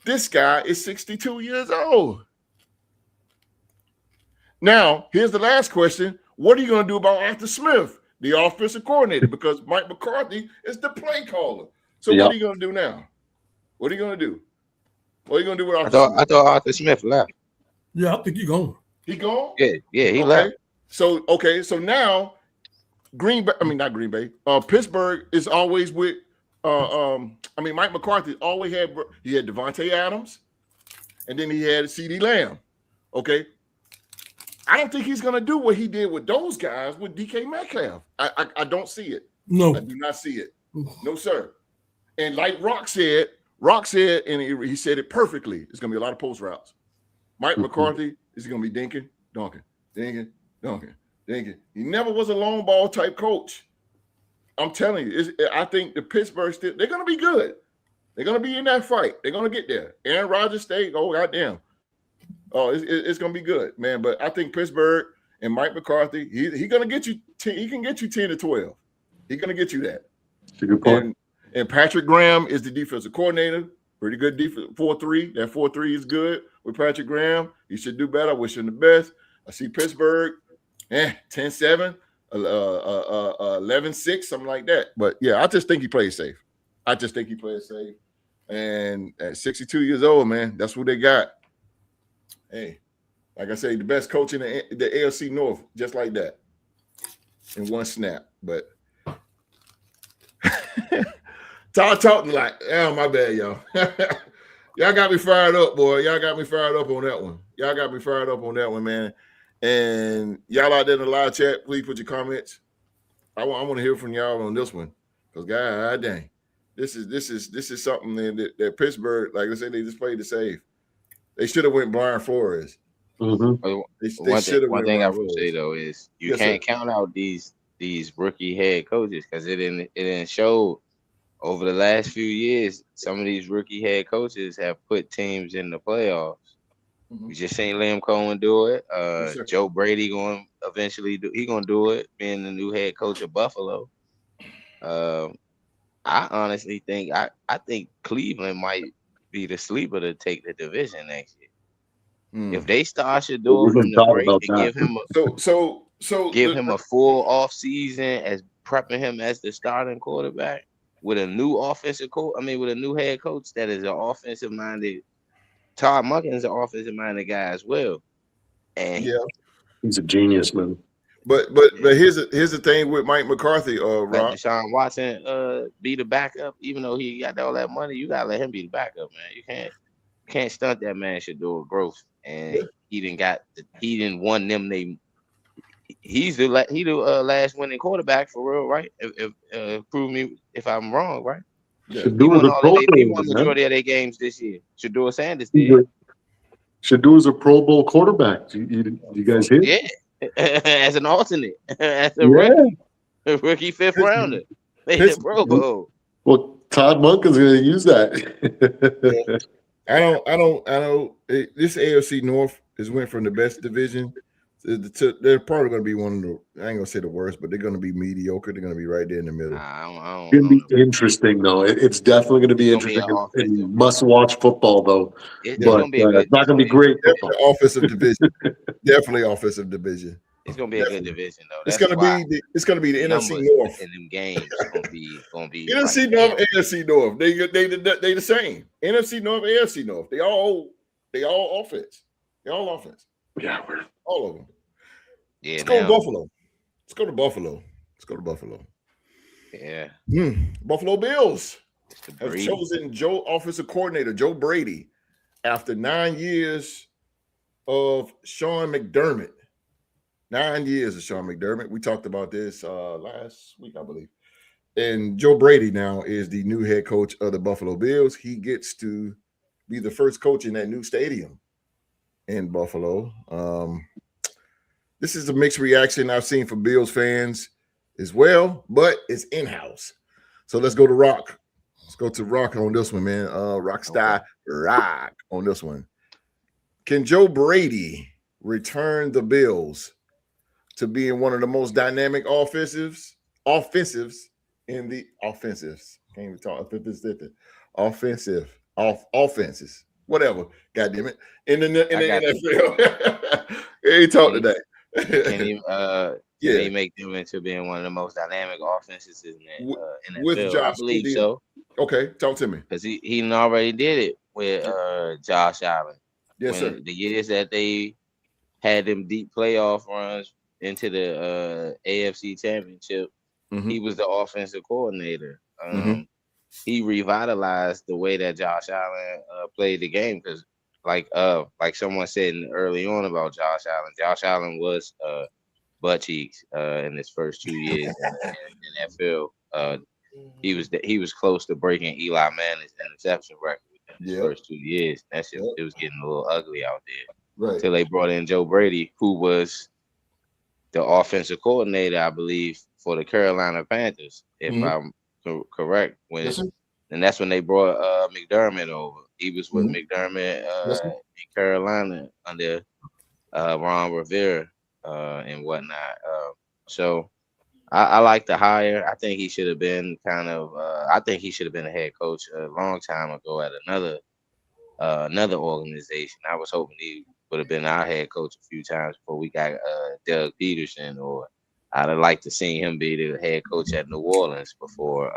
S1: This guy is 62 years old. Now, here's the last question. What are you going to do about Arthur Smith, the offensive coordinator? Because Mike McCarthy is the play caller. So what are you going to do now? What are you going to do? What are you going to do with Arthur Smith?
S6: I thought Arthur Smith left.
S5: Yeah, I think he's gone.
S1: He gone?
S6: Yeah, he left.
S1: So now Pittsburgh is always with Mike McCarthy always had Devontae Adams, and then he had CeeDee Lamb. Okay. I don't think he's going to do what he did with those guys with DK Metcalf. I don't see it.
S5: No.
S1: I do not see it. No, sir. And like Rock said, and he said it perfectly. It's going to be a lot of post routes. Mike McCarthy is going to be dinking, dunking. He never was a long ball type coach. I'm telling you, I think the Pittsburgh Steelers, they're going to be good. They're going to be in that fight. They're going to get there. Aaron Rodgers stay. Oh, goddamn. Oh, it's going to be good, man. But I think Pittsburgh and Mike McCarthy, he's going to get you 10, he can get you 10 to 12. He's going to get you that.
S4: That's a good point.
S1: And Patrick Graham is the defensive coordinator. Pretty good defense. 4-3. That 4-3 is good with Patrick Graham. He should do better. I wish him the best. I see Pittsburgh, 10-7, 11-6, something like that. But, yeah, I just think he plays safe. And at 62 years old, man, that's who they got. Hey, like I say, the best coach in the AFC North, just like that, in one snap. But Todd talking like, oh, my bad, y'all. Y'all got me fired up, boy. Y'all got me fired up on that one. Man. And y'all out there in the live chat, please put your comments. I want to hear from y'all on this one, because God dang, this is something that Pittsburgh, like I said, they just played it safe. They should have went Brian Flores.
S6: Mm-hmm. One thing I would say though is you can't count out these rookie head coaches, because it didn't show over the last few years. Some of these rookie head coaches have put teams in the playoffs. We just seen Liam Cohen do it. Joe Brady going eventually do. He gonna do it, being the new head coach of Buffalo. I honestly think I think Cleveland might be the sleeper to take the division next year. If they start Shador from the break and give him a full off season as prepping him as the starting quarterback with a new with a new head coach that is an offensive minded. Todd Monken is an offensive minded guy as well, and
S4: he's a genius, man.
S1: But here's the thing with Mike McCarthy, Rob.
S6: Deshaun Watson be the backup, even though he got all that money. You gotta let him be the backup, man. You can't stunt that man Shador growth, and he didn't won them. He's the last winning quarterback for real, right? If prove me if I'm wrong, right?
S4: Yeah.
S6: He won the majority of their games this year. Shador Sanders did.
S4: Shador's a Pro Bowl quarterback. You guys hear?
S6: Yeah. As an alternate, as a rookie fifth rounder, made the Pro Bowl.
S4: Well, Todd Monken's going to use that.
S1: I don't. This AFC North has went from the best division. They're probably going to be one of the. I ain't gonna say the worst, but they're going to be mediocre. They're going to be right there in the middle.
S4: It's going to be interesting, though. It's definitely going to be interesting. And must-watch football, though.
S6: It's not going
S4: to be great.
S1: Definitely offensive division. Definitely offensive division.
S6: It's going to be a good division, though.
S1: It's going to be the NFC North.
S6: In them games, going to be
S1: NFC North, AFC North. They the same. NFC North, AFC North. They all offense. They all offense.
S4: Yeah,
S1: all of them.
S6: Yeah,
S1: let's go to Buffalo. Let's go to Buffalo.
S6: Yeah.
S1: Buffalo Bills have chosen offensive coordinator Joe Brady after 9 years of Sean McDermott. 9 years of Sean McDermott. We talked about this last week, I believe. And Joe Brady now is the new head coach of the Buffalo Bills. He gets to be the first coach in that new stadium in Buffalo. This is a mixed reaction I've seen from Bills fans as well, but it's in-house. So let's go to Rock. Let's go to Rock on this one, man. Rockstar Rock on this one. Can Joe Brady return the Bills to being one of the most dynamic offensives in the offensives? Can't even talk. Offenses. Whatever. God damn it. In the NFL. He talked today.
S6: Can he make them into being one of the most dynamic offenses in the NFL?
S1: With Josh,
S6: I believe so.
S1: Okay, talk to me.
S6: Because he already did it with Josh Allen.
S1: Yes, sir.
S6: The years that they had them deep playoff runs into the AFC Championship, he was the offensive coordinator. He revitalized the way that Josh Allen played the game, because like someone said early on about Josh Allen. Josh Allen was butt cheeks in his first 2 years in NFL. He was close to breaking Eli Manning's interception record in his first 2 years. That shit, it was getting a little ugly out there.
S1: Right.
S6: Until they brought in Joe Brady, who was the offensive coordinator, I believe, for the Carolina Panthers, if I'm correct. And that's when they brought McDermott over. He was with McDermott in Carolina under Ron Rivera and whatnot. So I like the hire. I think he should have been I think he should have been a head coach a long time ago at another organization. I was hoping he would have been our head coach a few times before we got Doug Peterson, or I'd have liked to see him be the head coach at New Orleans before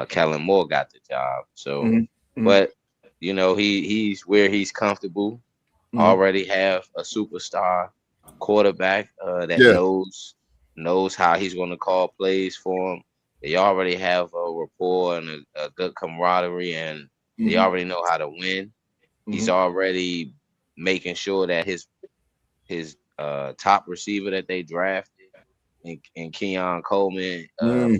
S6: Kellen Moore got the job. So, but you know, he's where he's comfortable. Already have a superstar quarterback that knows how he's going to call plays for him. They already have a rapport and a good camaraderie, and they already know how to win. He's already making sure that his top receiver that they drafted in Keon Coleman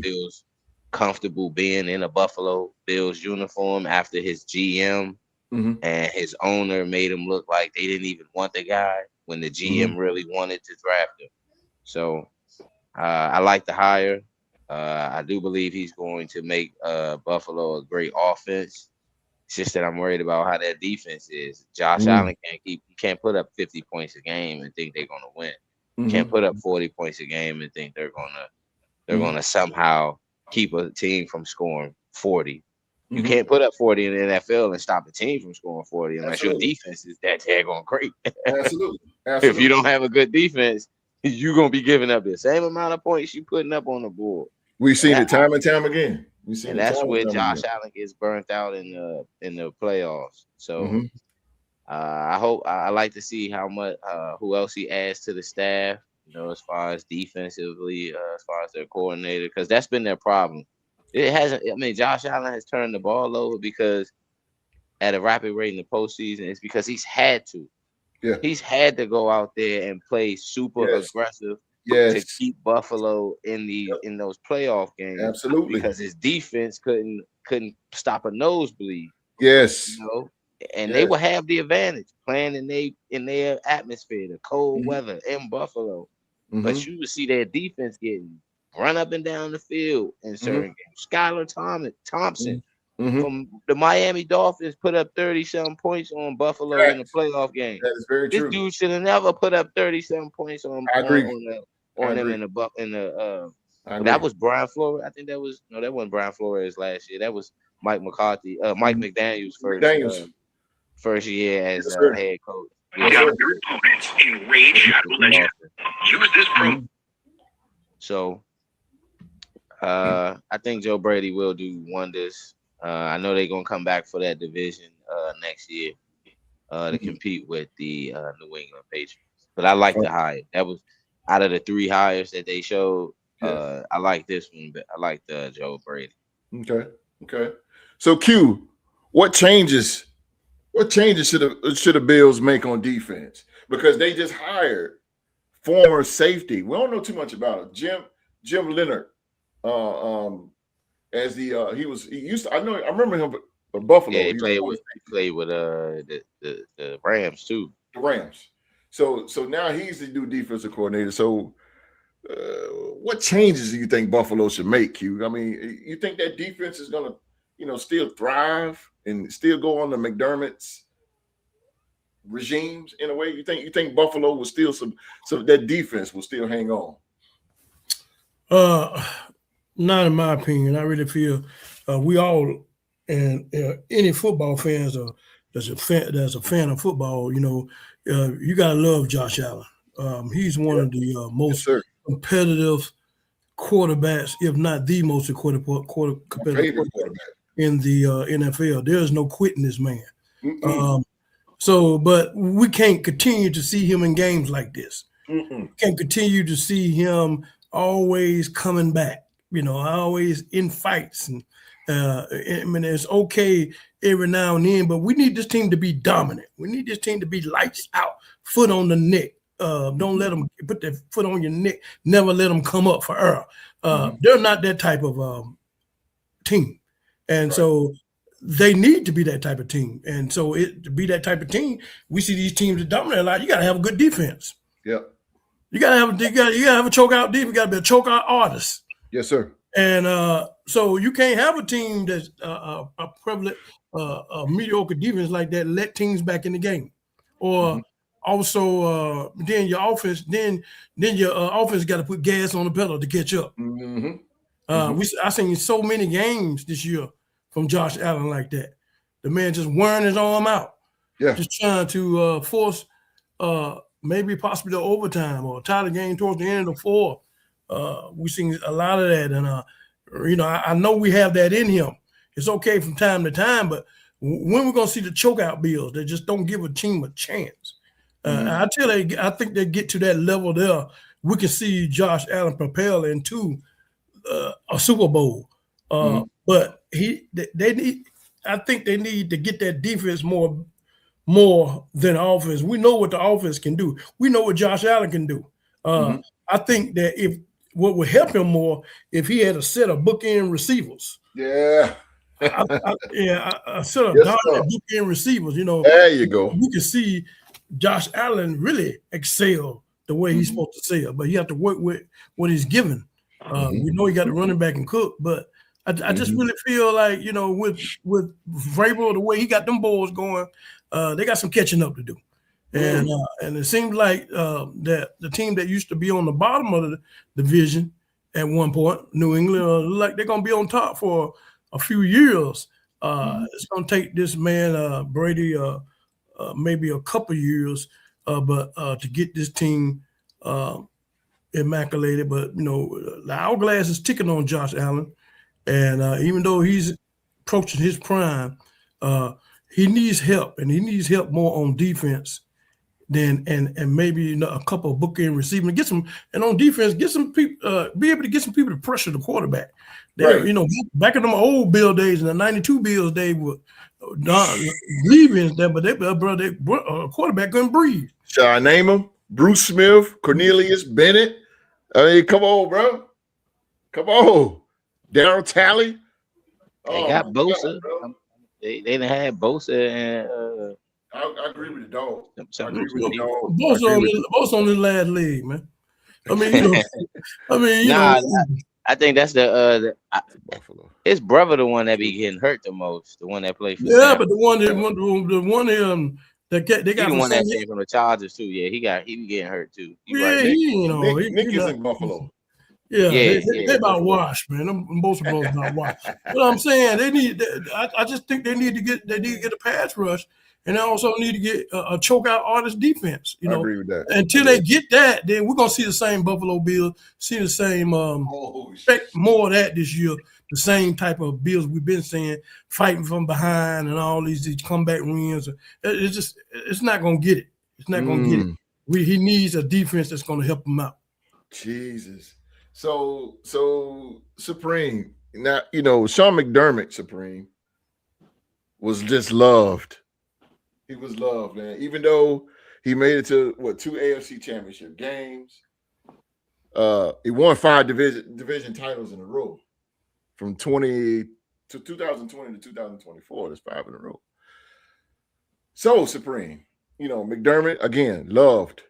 S6: feels comfortable being in a Buffalo Bills uniform after his GM and his owner made him look like they didn't even want the guy when the GM really wanted to draft him. So I like the hire. I do believe he's going to make Buffalo a great offense. It's just that I'm worried about how that defense is. Josh Allen can't put up 50 points a game and think they're going to win. Can't put up 40 points a game and think they're going to somehow keep a team from scoring 40. You can't put up 40 in the NFL and stop a team from scoring 40 unless your defense is that daggone great.
S1: Absolutely.
S6: If you don't have a good defense, you're going to be giving up the same amount of points you're putting up on the board.
S1: We've seen it time and time again.
S6: And that's where Josh Allen gets burnt out in the playoffs. So I like to see how much who else he adds to the staff, you know, as far as defensively, as far as their coordinator, because that's been their problem. It hasn't. I mean, Josh Allen has turned the ball over because at a rapid rate in the postseason. It's because he's had to.
S1: Yeah.
S6: He's had to go out there and play super aggressive to keep Buffalo in those playoff games.
S1: Absolutely.
S6: Because his defense couldn't stop a nosebleed.
S1: Yes.
S6: You know? And they will have the advantage playing in their atmosphere, the cold weather in Buffalo. But you would see their defense getting run up and down the field in certain games. Skylar Thompson from the Miami Dolphins put up 30-something points on Buffalo in the playoff game.
S1: That is very true.
S6: This dude should have never put up 30-something points on them in the that was Brian Flores. I think that wasn't Brian Flores last year. That was Mike McCarthy, Mike McDaniel's first year as head coach.
S7: Got your opponents in Raid Shadow Legend. Use this pro.
S6: So I think Joe Brady will do wonders. I know they're gonna come back for that division next year to compete with the New England Patriots. But I like the hire. That was out of the 3 hires that they showed. I like this one, but I like the Joe Brady.
S1: Okay. So Q, what changes should the Bills make on defense? Because they just hired former safety. We don't know too much about it. Jim Leonard. As he used to, I remember him for Buffalo.
S6: Yeah, he played with the Rams too.
S1: The Rams. So now he's the new defensive coordinator. So what changes do you think Buffalo should make, Q? I mean, you think that defense is gonna, still thrive and still go on the McDermott's regimes in a way? You think Buffalo will still so that defense will still hang on?
S5: Not in my opinion. I really feel we all and any football fans that's a fan of football, you gotta love Josh Allen. He's one of the most competitive quarterbacks, if not the most competitive quarterback in the NFL. There's no quitting this man. But we can't continue to see him in games like this. Can't continue to see him always coming back. Always in fights and I mean, it's okay every now and then, but we need this team to be dominant. We need this team to be lights out, foot on the neck. Don't let them put their foot on your neck. Never let them come up for error. They're not that type of team. And so they need to be that type of team. And so to be that type of team, we see these teams that dominate a lot. You got to have a good defense.
S1: Yeah.
S5: You got to have a choke out defense. You got to be a choke out artist.
S1: Yes, sir.
S5: And so you can't have a team that's a prevalent, mediocre defense like that. Let teams back in the game, or also then your offense, then your offense got to put gas on the pedal to catch up. I seen so many games this year from Josh Allen like that. The man just wearing his arm out, just trying to force maybe possibly the overtime or tie the game towards the end of the fourth. We seen a lot of that, and I know we have that in him. It's okay from time to time, but when we're gonna see the chokeout bills that just don't give a team a chance? I think they get to that level there. We can see Josh Allen propel into a Super Bowl, but they need. I think they need to get that defense more than offense. We know what the offense can do. We know what Josh Allen can do. I think that what would help him more if he had a set of bookend receivers.
S1: Yeah.
S5: A set of dominant bookend receivers.
S1: There you go.
S5: You can see Josh Allen really excel the way he's supposed to excel, but you have to work with what he's given. We know he got the running back and Cook, but I just really feel like, with Vrabel, the way he got them boys going, they got some catching up to do. And it seems like that the team that used to be on the bottom of the division at one point, New England, like they're going to be on top for a few years. It's going to take this man, Brady, maybe a couple years, but to get this team immaculated. But, the hourglass is ticking on Josh Allen. And even though he's approaching his prime, he needs help, and he needs help more on defense than and maybe a couple of bookend receiving. Get some, and on defense, get some people, be able to get some people to pressure the quarterback. Back in them old Bill days, in the '92 Bills, they were leaving them, but a quarterback couldn't breathe.
S1: Shall I name them? Bruce Smith, Cornelius Bennett. I mean, come on, bro. Come on. Darryl Talley.
S6: They got Bosa. They didn't have Bosa and
S1: I agree with the dog.
S5: Bosa on his last leg, man.
S6: I think that's Buffalo. His brother, the one that be getting hurt the most, the one that played for.
S5: Yeah, but the one that they got
S6: the one that came from the Chargers too. Yeah, he be getting hurt too.
S1: Nick is in Buffalo.
S5: Yeah, they about washed, man. Them both about washed. But I'm saying I just think they need to get a pass rush, and they also need to get a choke out artist defense.
S1: I agree with that.
S5: Until they get that, then we're gonna see the same Buffalo Bills, see the same expect more of that this year. The same type of Bills we've been seeing, fighting from behind and all these comeback wins. It's not gonna get it. It's not gonna get it. He needs a defense that's gonna help him out.
S1: Jesus. So Supreme. Now, Sean McDermott, Supreme, was just loved. He was loved, man. Even though he made it to 2 AFC championship games. He won 5 division titles in a row. From 2020 to 2024, that's 5 in a row. So Supreme, McDermott again loved.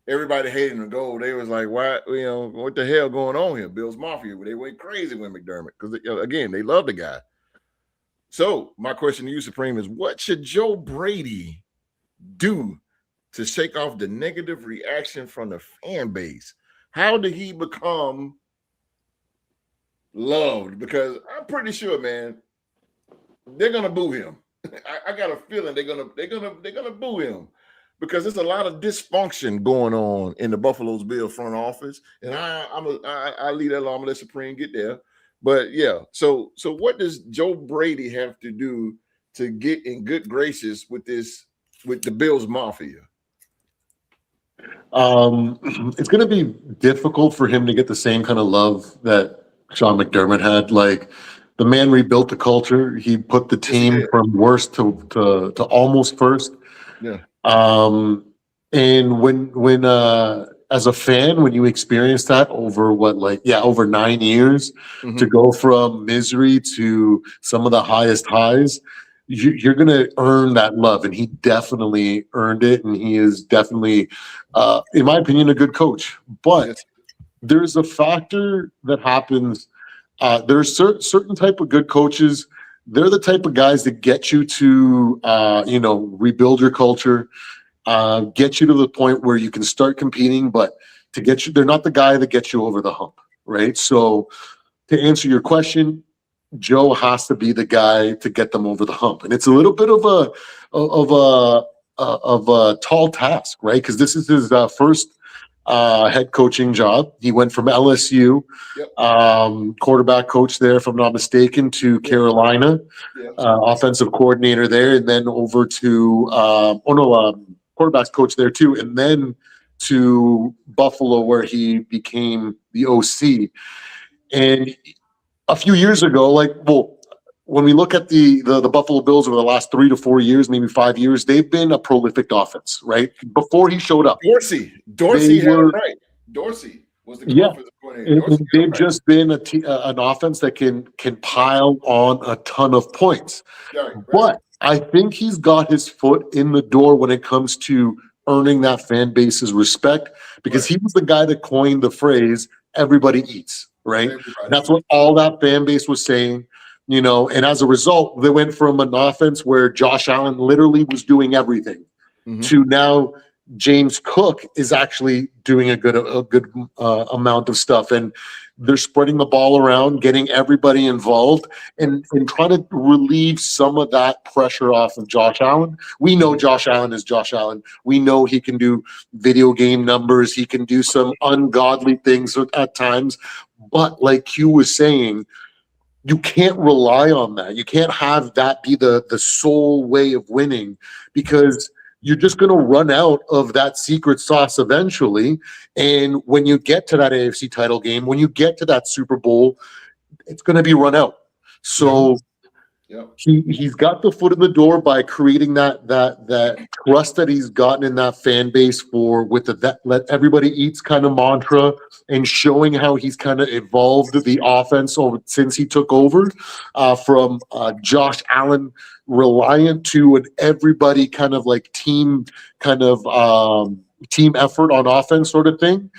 S1: Everybody hated him to go. They was like, "Why? What the hell going on here?" Bills Mafia. They went crazy with McDermott because again, they love the guy. So my question to you, Supreme, is what should Joe Brady do to shake off the negative reaction from the fan base? How did he become loved? Because I'm pretty sure, man, they're gonna boo him. I got a feeling they're gonna boo him because there's a lot of dysfunction going on in the Buffalo's Bills front office, and I leave that alone. I'm gonna let Supreme get there. But yeah, so what does Joe Brady have to do to get in good graces with the Bills Mafia?
S4: It's going to be difficult for him to get the same kind of love that Sean McDermott had. Like, The man rebuilt the culture. He put the team from worst to almost first.
S1: Yeah.
S4: And when as a fan, when you experience that over over 9 years, to go from misery to some of the highest highs, you're going to earn that love. And he definitely earned it. And he is definitely, in my opinion, a good coach. But there's a factor that happens. There's certain type of good coaches. They're the type of guys that get you to, rebuild your culture, get you to the point where you can start competing, but to get you, they're not the guy that gets you over the hump, right? So to answer your question, Joe has to be the guy to get them over the hump. And it's a little bit of a tall task, right? Because this is his first head coaching job. He went from LSU, quarterback coach there, if I'm not mistaken, to Carolina, offensive coordinator there, and then over to quarterback's coach there too, and then to Buffalo, where he became the OC. And a few years ago, when we look at the Buffalo Bills over the last 3 to 4 years, maybe 5 years, they've been a prolific offense, right? Before he showed up.
S1: Dorsey had it right. Dorsey was the offensive coordinator.
S4: They've just been an offense that can pile on a ton of points.
S1: Right.
S4: But I think he's got his foot in the door when it comes to earning that fan base's respect, because he was the guy that coined the phrase, everybody eats, right? That's what all that fan base was saying. And as a result, they went from an offense where Josh Allen literally was doing everything to now James Cook is actually doing a good amount of stuff. And they're spreading the ball around, getting everybody involved, and trying to relieve some of that pressure off of Josh Allen. We know Josh Allen is Josh Allen. We know he can do video game numbers. He can do some ungodly things at times. But like Q was saying, you can't rely on that. You can't have that be the sole way of winning, because you're just going to run out of that secret sauce eventually. And when you get to that AFC title game, when you get to that Super Bowl, it's going to be run out. So he's got the foot in the door by creating that trust that he's gotten in that fan base with the let everybody eats kind of mantra, and showing how he's kind of evolved the offense since he took over from Josh Allen reliant to an everybody kind of like team effort on offense sort of thing.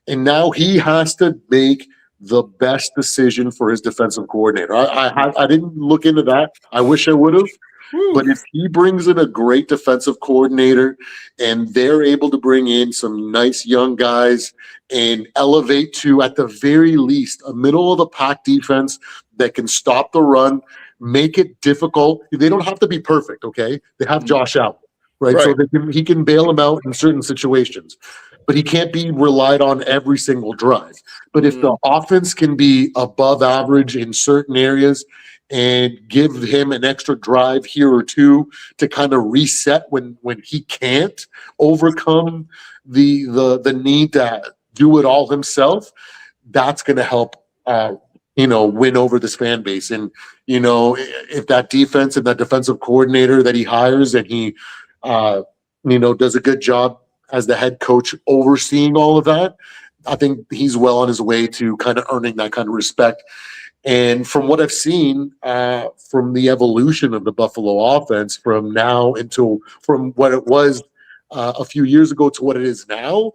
S4: And now he has to make the best decision for his defensive coordinator. I didn't look into that. I wish I would have. But if he brings in a great defensive coordinator and they're able to bring in some nice young guys and elevate to, at the very least, a middle of the pack defense that can stop the run, make it difficult. They don't have to be perfect, okay? They have Josh Allen, right? So he can bail them out in certain situations. But he can't be relied on every single drive. But if the offense can be above average in certain areas and give him an extra drive here or two to kind of reset when he can't overcome the need to do it all himself, that's going to help win over this fan base. And if that defense and that defensive coordinator that he hires and he does a good job as the head coach overseeing all of that, I think he's well on his way to kind of earning that kind of respect. And from what I've seen from the evolution of the Buffalo offense from what it was a few years ago to what it is now,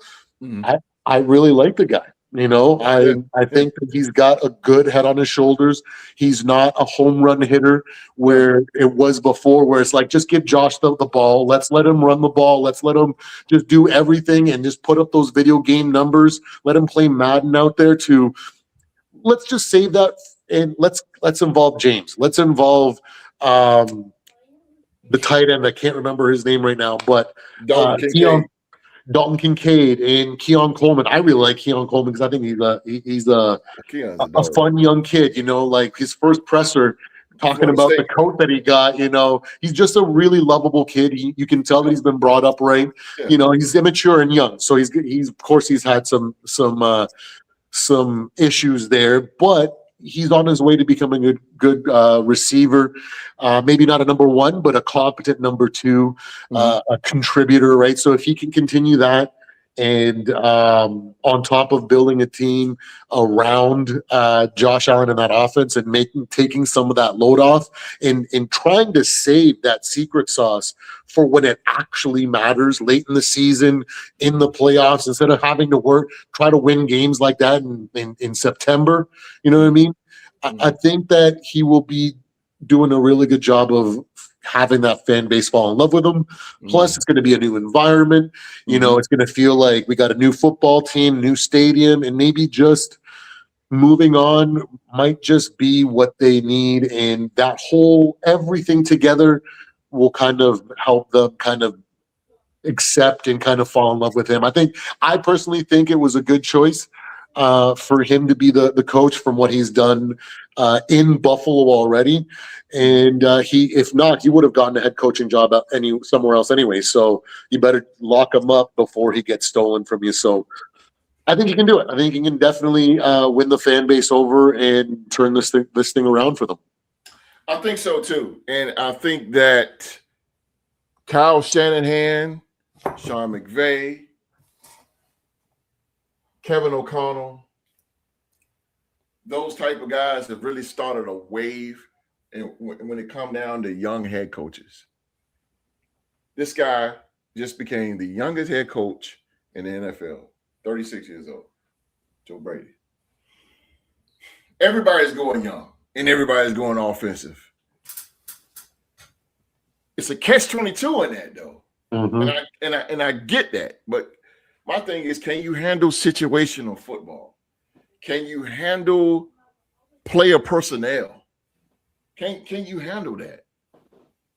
S4: I really like the guy. I think that he's got a good head on his shoulders. He's not a home run hitter where it was before, where it's like, just give Josh the ball. Let's let him run the ball. Let's let him just do everything and just put up those video game numbers. Let him play Madden out there let's just save that. And let's involve James. Let's involve the tight end. I can't remember his name right now, but Dalton Kincaid and Keon Coleman. I really like Keon Coleman because I think he's a fun young kid. Like his first presser, talking about the coat that he got. He's just a really lovable kid. You can tell that he's been brought up right. He's immature and young, so he's of course he's had some issues there, but he's on his way to becoming a good receiver. Maybe not a number one, but a competent number two, a contributor, right? So if he can continue that, and on top of building a team around Josh Allen in that offense and taking some of that load off and trying to save that secret sauce for when it actually matters late in the season, in the playoffs, instead of having to try to win games like that in September. You know what I mean? I think that he will be doing a really good job of having that fan base fall in love with him. Plus, it's going to be a new environment. You know, it's going to feel like we got a new football team, new stadium, and maybe just moving on might just be what they need. And that whole everything together will kind of help them kind of accept and kind of fall in love with him. I personally think it was a good choice for him to be the coach from what he's done in Buffalo already. And if not, he would have gotten a head coaching job somewhere else anyway. So you better lock him up before he gets stolen from you. So I think he can do it. I think he can definitely win the fan base over and turn this thing around for them.
S1: I think so too. And I think that Kyle Shanahan, Sean McVay, Kevin O'Connell, those type of guys have really started a wave. And when it come down to young head coaches, this guy just became the youngest head coach in the NFL, 36 years old, Joe Brady. Everybody's going young and everybody's going offensive. It's a catch-22 in that, though. And I get that. But my thing is, can you handle situational football? Can you handle player personnel? Can you handle that?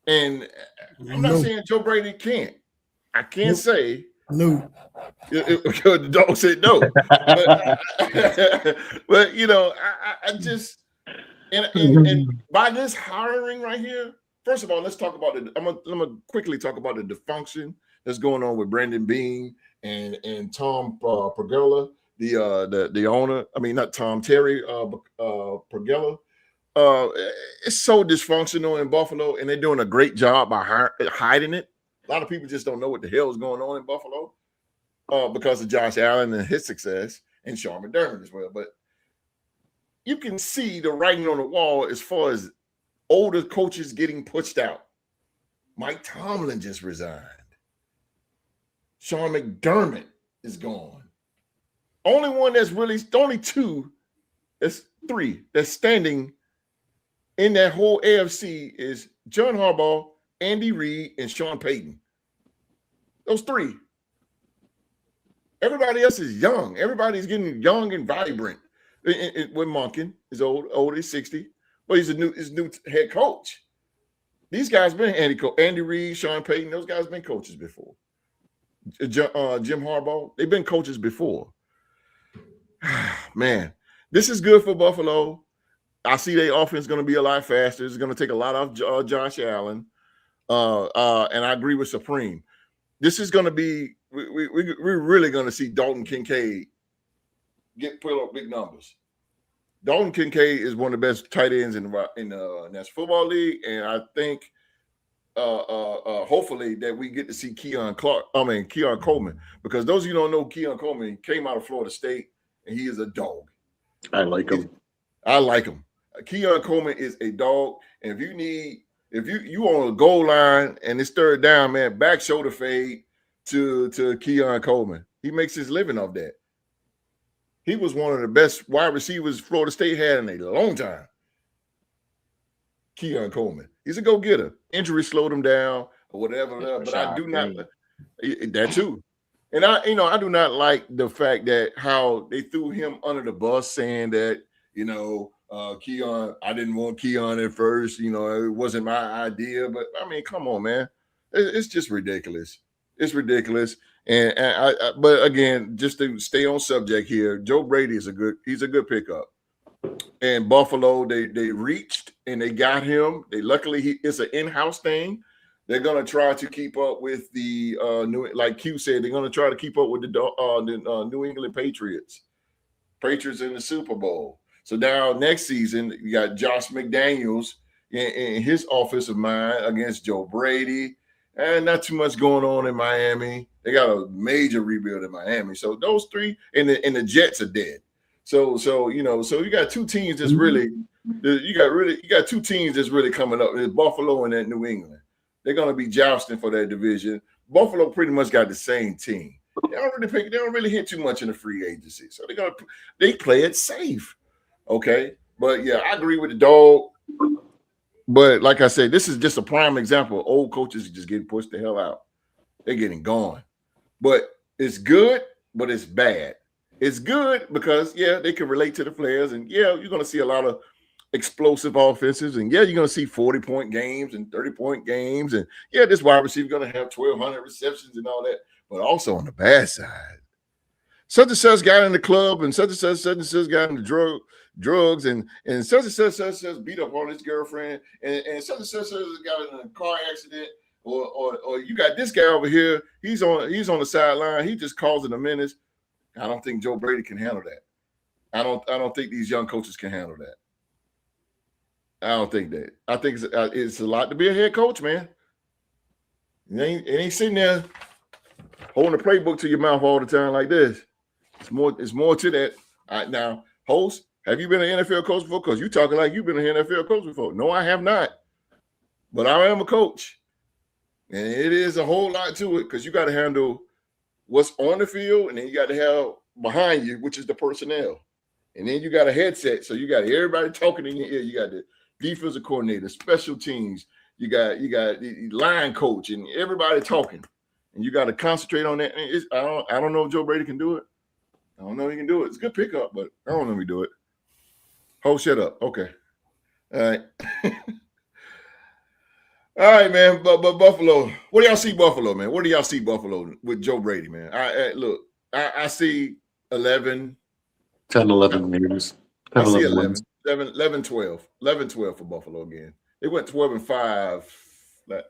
S1: And I'm not saying Joe Brady can't. I can't say
S5: no.
S1: The dog said no. But you know, I just and by this hiring right here, first of all, let's talk about it. I'm gonna quickly talk about the dysfunction that's going on with Brandon Beane and Tom Pergella, the owner. I mean, not Tom, Terry Pergella. It's so dysfunctional in Buffalo, and they're doing a great job by hiding it. A lot of people just don't know what the hell is going on in Buffalo because of Josh Allen and his success, and Sean McDermott as well. But you can see the writing on the wall as far as older coaches getting pushed out. Mike Tomlin just resigned. Sean McDermott is gone. Only two, that's three, that's standing in that whole AFC is John Harbaugh, Andy Reid, and Sean Payton. Those three. Everybody else is young. Everybody's getting young and vibrant. When Monken is old, he's 60, but he's new head coach. These guys been Andy Reid, Sean Payton. Those guys been coaches before. Jim Harbaugh, they've been coaches before. Man, this is good for Buffalo. I see their offense going to be a lot faster. It's going to take a lot off Josh Allen. And I agree with Supreme. This is going to be we're really going to see Dalton Kincaid put up big numbers. Dalton Kincaid is one of the best tight ends in the National Football League, and I think hopefully that we get to see Keon Coleman, because those of you who don't know, Keon Coleman came out of Florida State, and he is a dog.
S4: I like him.
S1: Keon Coleman is a dog, and if you on a goal line and it's third down, man, back shoulder fade to Keon Coleman. He makes his living off that. He was one of the best wide receivers Florida State had in a long time. Keon Coleman. He's a go-getter. Injury slowed him down or whatever, but I do not that too. And I do not like the fact that how they threw him under the bus, saying that, Keon, I didn't want Keon at first, it wasn't my idea. But I mean, come on, man. It's just ridiculous. It's ridiculous. But again, just to stay on subject here, Joe Brady is he's a good pickup. And Buffalo, they reached and they got him. Luckily it's an in-house thing. They're gonna try to keep up with the like Q said, they're gonna try to keep up with the New England Patriots in the Super Bowl. So now next season, you got Josh McDaniels in his offensive mind against Joe Brady. And not too much going on in Miami. They got a major rebuild in Miami. So those three, and the Jets are dead. So you got two teams that's really you got two teams that's really coming up. There's Buffalo and New England. They're gonna be jousting for that division. Buffalo pretty much got the same team. They don't really hit too much in the free agency. So they play it safe. Okay. But yeah, I agree with the dog. But like I said, this is just a prime example. Old coaches just getting pushed the hell out. They're getting gone. But it's good, but it's bad. It's good because, they can relate to the players. And, you're going to see a lot of explosive offenses. And, you're going to see 40-point games and 30-point games. And, this wide receiver going to have 1,200 receptions and all that. But also on the bad side, such and such got in the club and such and such got in the drugs and such and such beat up on his girlfriend and such and such got in a car accident or you got this guy over here, he's on the sideline, he just causing a menace. I don't think Joe Brady can handle that. I don't think these young coaches can handle that. I don't think that. I think it's a lot to be a head coach, man. It ain't sitting there holding a playbook to your mouth all the time like this. It's more to that. Now, host, have you been an NFL coach before? Because you talking like you've been an NFL coach before. No, I have not. But I am a coach. And it is a whole lot to it because you got to handle what's on the field, and then you got to have behind you, which is the personnel. And then you got a headset. So you got everybody talking in your ear. You got the defensive coordinator, special teams. You got the line coach and everybody talking. And you got to concentrate on that. I don't know if Joe Brady can do it. I don't know if he can do it. It's a good pickup, but I don't know if he do it. Oh, shut up. Okay. All right. All right, man. But Buffalo, what do y'all see Buffalo, man? What do y'all see Buffalo with Joe Brady, man? I see 11.
S4: 10, 11 games. 10,
S1: I see
S4: 11,
S1: 11, 12. 11, 12 for Buffalo again. They went 12-5.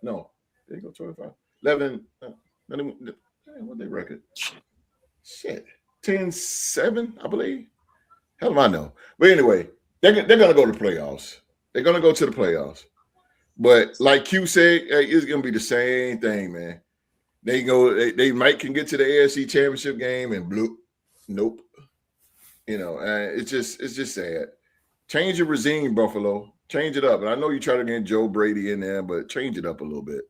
S1: No, they go 12-5. 11. What they record? Shit. 10-7, I believe. Hell if I know. But anyway, they're going to go to the playoffs. They're going to go to the playoffs. But like Q said, it's going to be the same thing, man. They might can get to the AFC Championship game and bloop. Nope. It's just sad. Change your regime, Buffalo. Change it up. And I know you try to get Joe Brady in there, but change it up a little bit.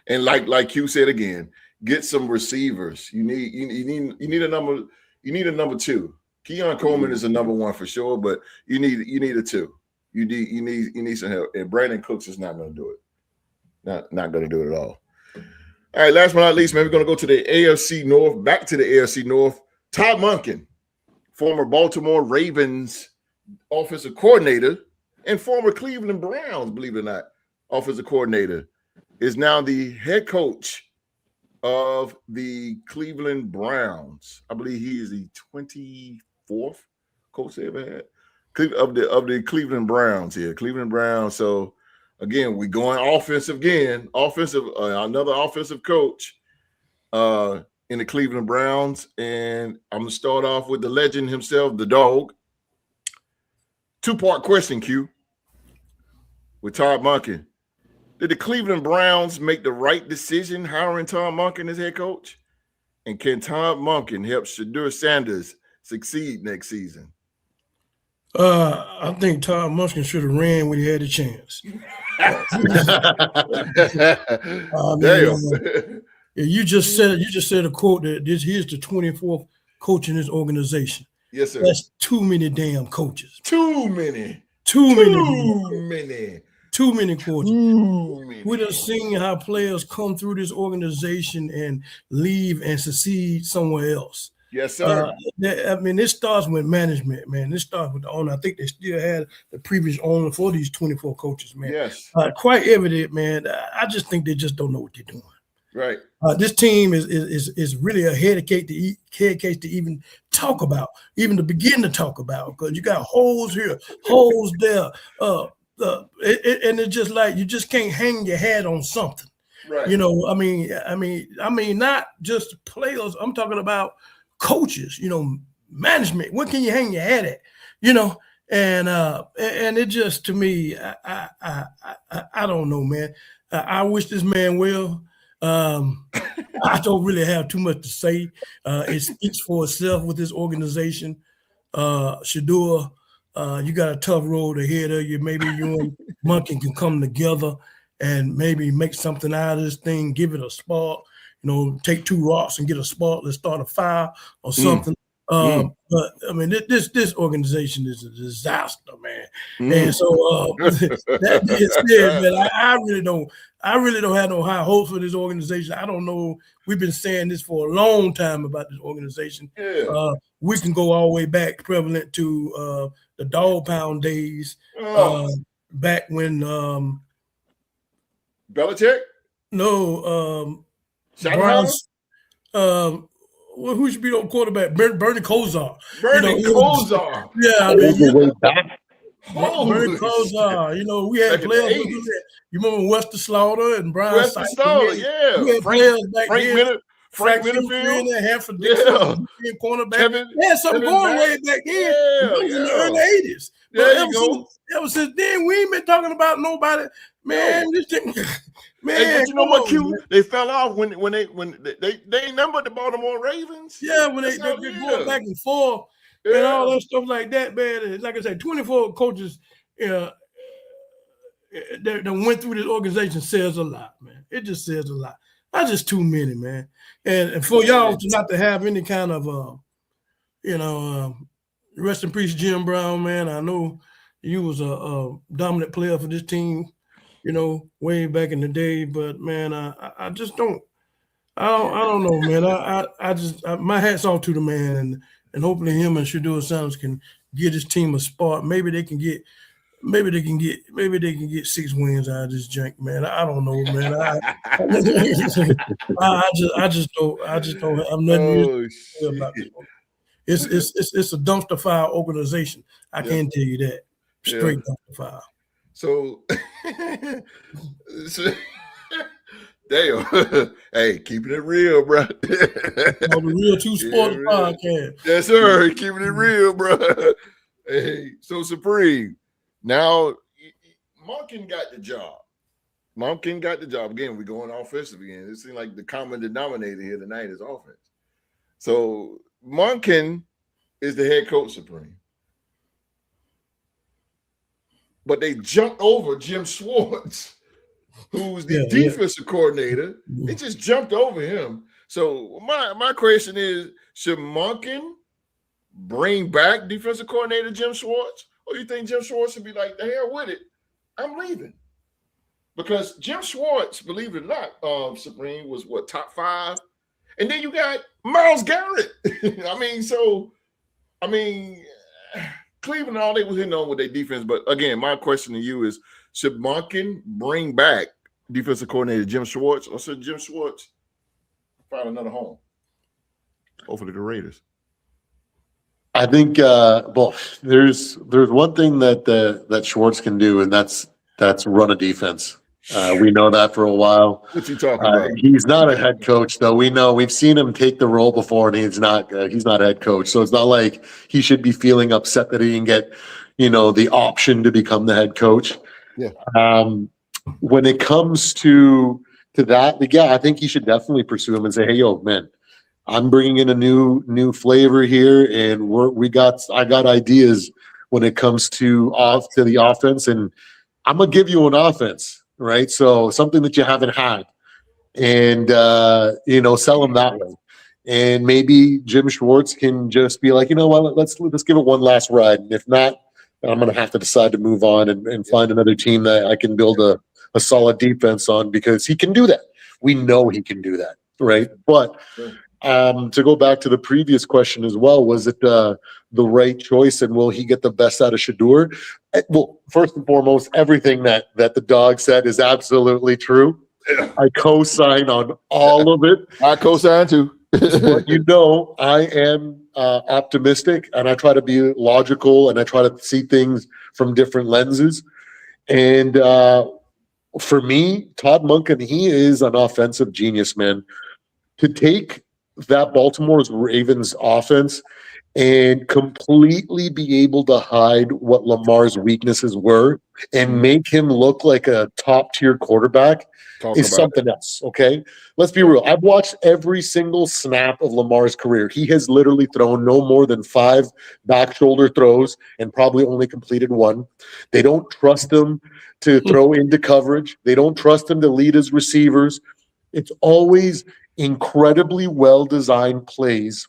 S1: And like Q said again, get some receivers. You need a number two. Keon Coleman is a number one for sure, but you need a two. You need some help. And Brandon Cooks is not going to do it. Not going to do it at all. All right, last but not least, man, we're going to go to the AFC North. Back to the AFC North. Todd Monken, former Baltimore Ravens offensive coordinator and former Cleveland Browns, believe it or not, offensive coordinator, is now the head coach of the Cleveland Browns. I believe he is the 24th coach they ever had of the Cleveland Browns here. Cleveland Browns. So again, we're going offensive again. Another offensive coach in the Cleveland Browns. And I'm gonna start off with the legend himself, the dog. Two-part question, Q, with Todd Monken. Did the Cleveland Browns make the right decision hiring Todd Monken as head coach? And can Todd Monken help Shedeur Sanders succeed next season?
S5: I think Todd Monken should have ran when he had a chance. You just said a quote that here's the 24th coach in this organization.
S1: Yes, sir.
S5: That's too many damn coaches.
S1: Too many coaches.
S5: We done seen how players come through this organization and leave and succeed somewhere else.
S1: Yes, sir.
S5: This starts with management, man. This starts with the owner. I think they still had the previous owner for these 24 coaches, man.
S1: Yes.
S5: Quite evident, man. I just think they just don't know what they're doing.
S1: Right.
S5: This team is really a head case to even talk about, even to begin to talk about, because you got holes here, holes there. And it's just like you just can't hang your hat on something.
S1: Right.
S5: I mean, not just players. I'm talking about coaches. Management. What can you hang your hat at? And it just, to me, I don't know, man. I wish this man well. I don't really have too much to say. It speaks for itself with this organization. Shedeur, you got a tough road ahead of you. Maybe you and Monken can come together and maybe make something out of this thing, give it a spark, take 2 rocks and get a spark, let's start a fire or something. But I mean, this organization is a disaster, man. And so that being said, man, I really don't have no high hopes for this organization. I don't know. We've been saying this for a long time about this organization.
S1: Yeah.
S5: We can go all the way back prevalent to the dog pound days, back when
S1: Belichick?
S5: No,
S1: Browns.
S5: Who should be on quarterback? Bernie Kosar.
S1: Bernie Kosar.
S5: Yeah, I mean,
S4: way back.
S5: Bernie Kosar. We had players. You remember Wester Slaughter and Brian
S1: Wester Slaughter, yeah.
S5: We had players back then.
S1: Frank Minifield.
S5: Hanford Dixon, cornerback. They had something going way back then. It was in the early 80s.
S1: There you go.
S5: Ever since then, we ain't been talking about nobody. Man, this thing, man.
S1: Hey, but you know what, Q? Man. They fell off when they numbered the Baltimore Ravens.
S5: Yeah, when they going back and forth and all that stuff like that, man. Like I said, 24 coaches that went through this organization says a lot, man. It just says a lot. That's just too many, man. And for y'all to not to have any kind of, rest in peace, Jim Brown, man. I know you was a dominant player for this team, way back in the day. But man, I just don't. I don't know, man. I just my hat's off to the man, and hopefully him and Shedeur Sanders can get his team a spot. Maybe they can get 6 wins out of this junk, man. I don't know, man. I just don't have nothing to say about this. It's a dumpster fire organization. I can tell you that. Straight dumpster fire.
S1: So damn. Hey, keeping it real, bro.
S5: The Real 2 Sports podcast.
S1: Yes, sir. Keeping it real, bro. Hey, so Supreme. Now, Monken got the job. Again, we're going offensive again. It seems like the common denominator here tonight is offense. So Monken is the head coach, Supreme. But they jumped over Jim Schwartz, who's the defensive coordinator. They just jumped over him. So my question is, should Monken bring back defensive coordinator Jim Schwartz? Or you think Jim Schwartz should be like, the hell with it, I'm leaving? Because Jim Schwartz, believe it or not, Supreme was top 5? And then you got Myles Garrett. Cleveland, all they was hitting on with their defense. But again, my question to you is, should Monken bring back defensive coordinator Jim Schwartz, or should Jim Schwartz find another home? Hopefully the Raiders.
S4: I think there's one thing that Schwartz can do, and that's run a defense. We know that for a while.
S1: What you talking about?
S4: He's not a head coach, though. We've seen him take the role before, and he's not a head coach. So it's not like he should be feeling upset that he didn't get, the option to become the head coach.
S1: Yeah.
S4: When it comes to that, I think he should definitely pursue him and say, "Hey, yo, man, I'm bringing in a new flavor here, and I got ideas when it comes to the offense, and I'm gonna give you an offense, right? So something that you haven't had, and sell them that way. And maybe Jim Schwartz can just be like, let's give it one last ride, and if not, I'm gonna have to decide to move on and find another team that I can build a solid defense on, because he can do that. We know he can do that, right? But to go back to the previous question as well, was it the right choice, and will he get the best out of Shedeur? Well, first and foremost, everything that the dog said is absolutely true. I co-sign on all of it.
S1: I co-sign too.
S4: But I am optimistic, and I try to be logical, and I try to see things from different lenses. And for me, Todd Monken, he is an offensive genius, man. To take that Baltimore Ravens offense and completely be able to hide what Lamar's weaknesses were and make him look like a top-tier quarterback is something else, okay? Let's be real. I've watched every single snap of Lamar's career. He has literally thrown no more than 5 back shoulder throws and probably only completed 1. They don't trust him to throw into coverage. They don't trust him to lead his receivers. It's always incredibly well-designed plays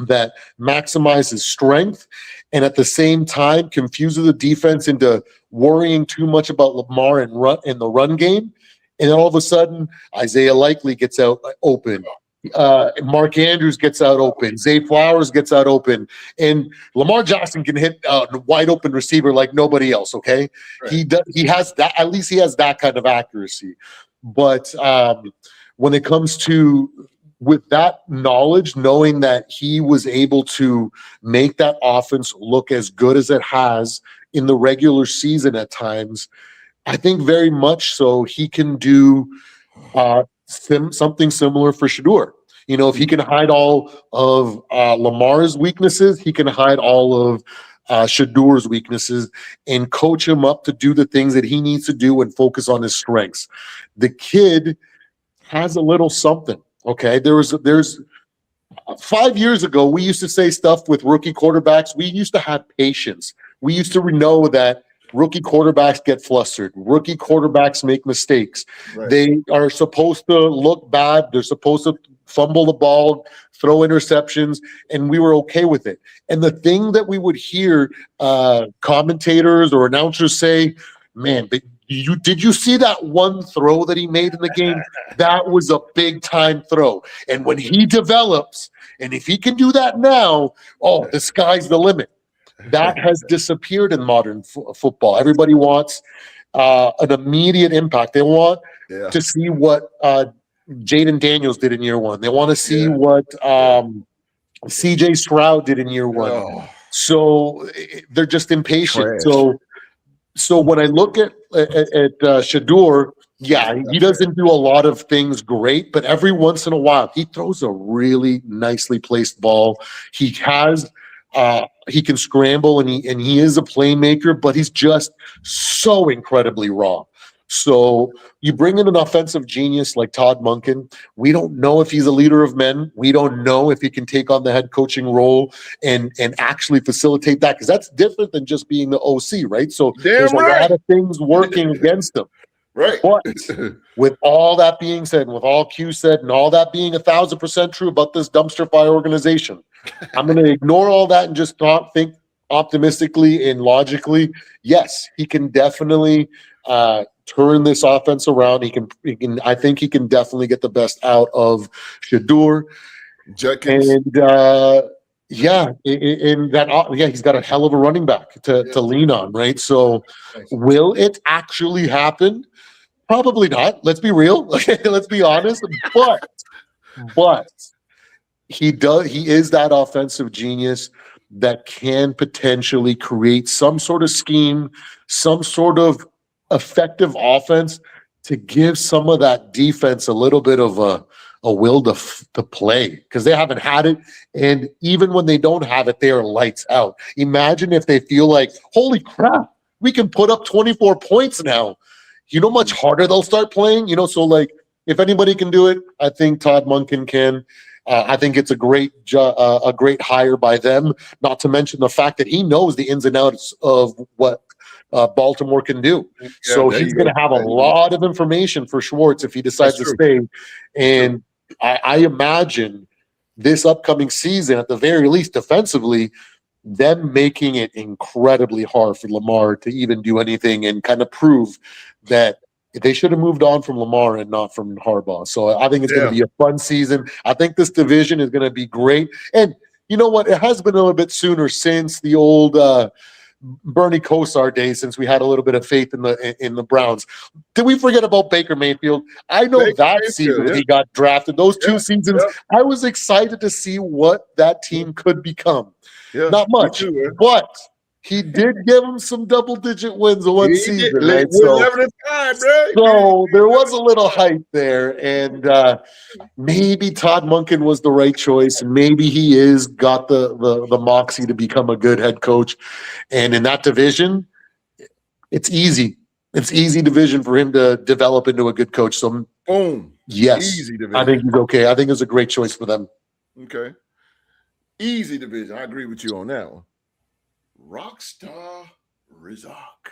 S4: that maximizes strength and at the same time confuses the defense into worrying too much about Lamar and the run game. And then all of a sudden, Isaiah Likely gets out open. Mark Andrews gets out open. Zay Flowers gets out open. And Lamar Jackson can hit a wide open receiver like nobody else, okay? Right. He has that. At least he has that kind of accuracy. But when it comes to with that knowledge, knowing that he was able to make that offense look as good as it has in the regular season at times, I think very much so he can do something similar for Shedeur. You know, if he can hide all of Lamar's weaknesses, he can hide all of Shedeur's weaknesses and coach him up to do the things that he needs to do and focus on his strengths. The kid has a little something. Okay, there's 5 years ago, we used to say stuff with rookie quarterbacks. We used to have patience. We used to know that rookie quarterbacks get flustered. Rookie quarterbacks make mistakes. Right. They are supposed to look bad. They're supposed to fumble the ball, throw interceptions, and we were okay with it. And the thing that we would hear commentators or announcers say, man, but did you see that one throw that he made in the game? That was a big time throw. And when he develops, and if he can do that now, the sky's the limit. That has disappeared in modern football. Everybody wants an immediate impact. They want to see what Jaden Daniels did in year 1. They want to see what CJ Stroud did in year 1. Oh. So they're just impatient.
S1: Trash.
S4: So when I look at Shedeur, he doesn't do a lot of things great, but every once in a while he throws a really nicely placed ball. He has he can scramble and he is a playmaker, but he's just so incredibly raw. So you bring in an offensive genius like Todd Monken. We don't know if he's a leader of men. We don't know if he can take on the head coaching role and actually facilitate that, because that's different than just being the OC, right? So there's a lot of things working against him.
S1: Right.
S4: But with all that being said, and with all Q said, and all that being 1,000% true about this dumpster fire organization, I'm going to ignore all that and just think optimistically and logically. Yes, he can definitely turn this offense around. He can. I think he can definitely get the best out of Shedeur. And he's got a hell of a running back to lean on, right? So, will it actually happen? Probably not. Let's be real. Let's be honest. But he does. He is that offensive genius that can potentially create some sort of scheme, some sort of effective offense to give some of that defense a little bit of a will to play, because they haven't had it. And even when they don't have it, they are lights out. Imagine if they feel like, holy crap, we can put up 24 points now. You know how much harder they'll start playing? You know, so like if anybody can do it, I think Todd Monken can. I think it's a great hire by them, not to mention the fact that he knows the ins and outs of what Baltimore can do. So he's going to have a lot of information for Schwartz if he decides to stay. And I imagine this upcoming season, at the very least defensively, them making it incredibly hard for Lamar to even do anything and kind of prove that they should have moved on from Lamar and not from Harbaugh. So I think it's going to be a fun season. I think this division is going to be great. And you know what? It has been a little bit sooner since the old Bernie Kosar days, since we had a little bit of faith in the Browns. Did we forget about Baker Mayfield? I know season he got drafted. Those 2 seasons, I was excited to see what that team could become. Not much, but he did give him some double-digit wins in one season, right?
S1: With 11 and 5, bro.
S4: So there was a little hype there, and maybe Todd Monken was the right choice, and maybe he is got the moxie to become a good head coach. And in that division, it's easy. It's easy division for him to develop into a good coach. So
S1: boom,
S4: yes,
S1: easy division.
S4: I think he's okay. I think it's a great choice for them.
S1: Okay, easy division. I agree with you on that one. Rockstar Rizak.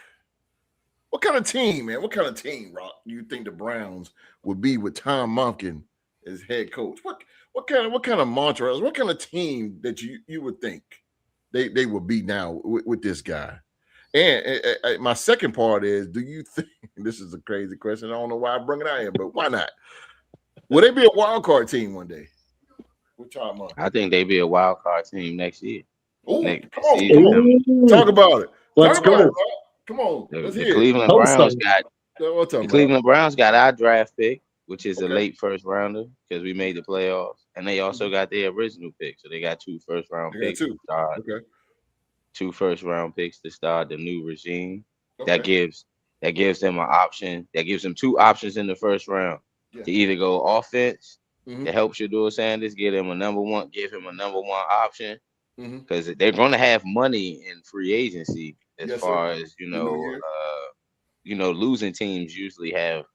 S1: What kind of team, man? What kind of team, Rock, do you think the Browns would be with Todd Monken as head coach? What kind of mantra? What kind of team that you would think they would be now with this guy? And my second part is, do you think this is a crazy question? I don't know why I bring it out here, but why not? Will they be a wild card team one day with Todd Monken?
S6: I think they be a wild card team next year.
S1: Ooh, come on. Talk about it.
S4: Let's go.
S1: Come on.
S6: The Cleveland Browns got our draft pick, which is a late first rounder because we made the playoffs, and they also got their original pick, so they got 2 first round picks. Two first round picks to start the new regime. That gives them an option. That gives them 2 options in the first round to either go offense to help Shedeur Sanders, give him a number one option because they're going to have money in free agency as far as losing teams usually have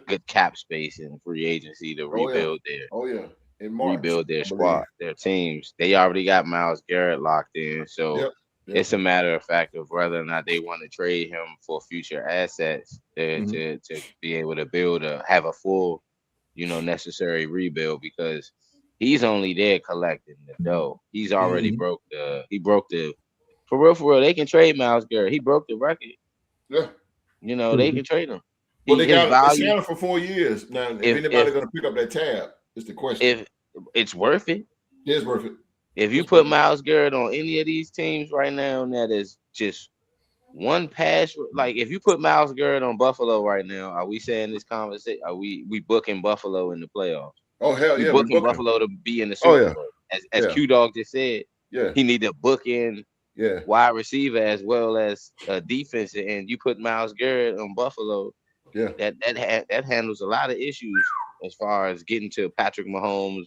S6: good cap space in free agency to rebuild their squad, their teams. They already got Myles Garrett locked in, so it's a matter of fact of whether or not they want to trade him for future assets to be able to have a full, necessary rebuild, because he's only there collecting the dough. He's already broke the for real, they can trade Myles Garrett. He broke the record.
S1: Yeah.
S6: They can trade him.
S1: Well, they got him for 4 years. Now, if anybody's going to pick up that tab, it's the question.
S6: If it's worth it.
S1: It is worth it.
S6: If you put Myles Garrett on any of these teams right now, that is just one pass. Like, if you put Myles Garrett on Buffalo right now, are we saying this conversation? Are we booking Buffalo in the playoffs?
S1: Oh, hell yeah.
S6: We booking Buffalo to be in the Super Bowl. As Q-Dog just said, he need to book in wide receiver as well as defense. And you put Myles Garrett on Buffalo, that handles a lot of issues as far as getting to Patrick Mahomes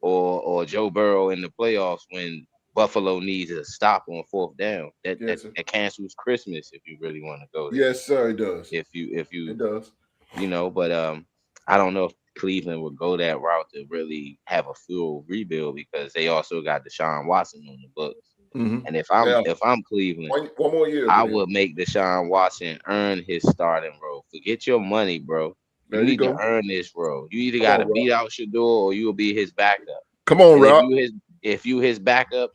S6: or Joe Burrow in the playoffs when Buffalo needs a stop on 4th down. That cancels Christmas if you really want to go there.
S1: Yes, sir, it does.
S6: If you
S1: it does.
S6: But I don't know if Cleveland would go that route to really have a full rebuild, because they also got Deshaun Watson on the books. And if I'm Cleveland,
S1: one more year,
S6: I would make Deshaun Watson earn his starting role. Forget your money, bro. You need to earn this role. You either got to beat out Shedeur or you will be his backup.
S1: Come on, Rob.
S6: If you his backup,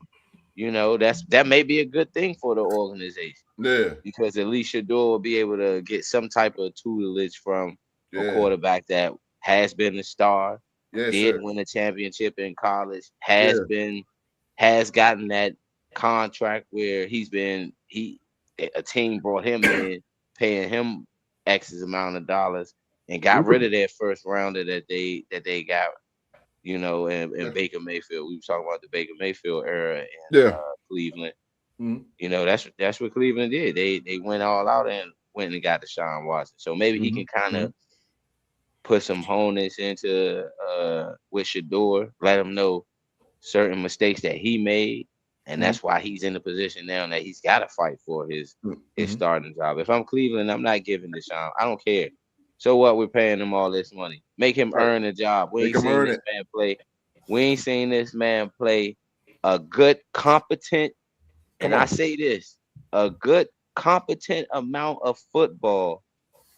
S6: that may be a good thing for the organization.
S1: Yeah.
S6: Because at least Shedeur will be able to get some type of tutelage from a quarterback that has been a star, did win a championship in college, has gotten that contract where a team brought him in, paying him X amount of dollars, and got rid of that first rounder that they got, and Baker Mayfield. We were talking about the Baker Mayfield era in Cleveland. That's what Cleveland did. They went all out and went and got Deshaun Watson. So maybe he can kind of put some honus into with Shedeur, let him know certain mistakes that he made. And that's why he's in the position now that he's got to fight for his starting job. If I'm Cleveland, I'm not giving Deshaun. I don't care. So what? We're paying him all this money. Make him earn a job. We ain't seen this man play. We ain't seen this man play a good, competent, and I say this, a good, competent amount of football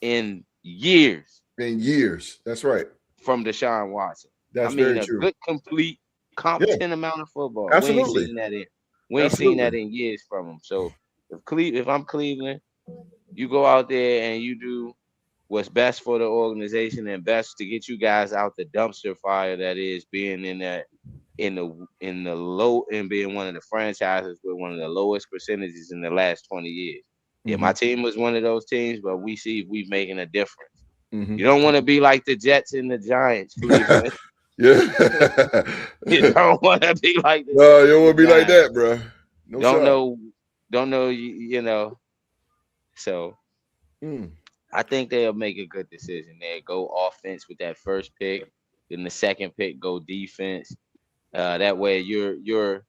S6: in years.
S1: That's right.
S6: From Deshaun Watson.
S1: That's very true.
S6: A good, complete, competent amount of football.
S1: Absolutely.
S6: We ain't seen that in years from him. So if I'm Cleveland, you go out there and you do what's best for the organization and best to get you guys out the dumpster fire that is being in the low and being one of the franchises with one of the lowest percentages in the last 20 years. Yeah, my team was one of those teams, but we see we're making a difference. You don't want to be like the Jets and the Giants, Cleveland. You don't want to be like that.
S1: No, you don't want to be like that, bro.
S6: don't know, you know. So I think they'll make a good decision there. Go offense with that first pick, then the second pick go defense. That way you're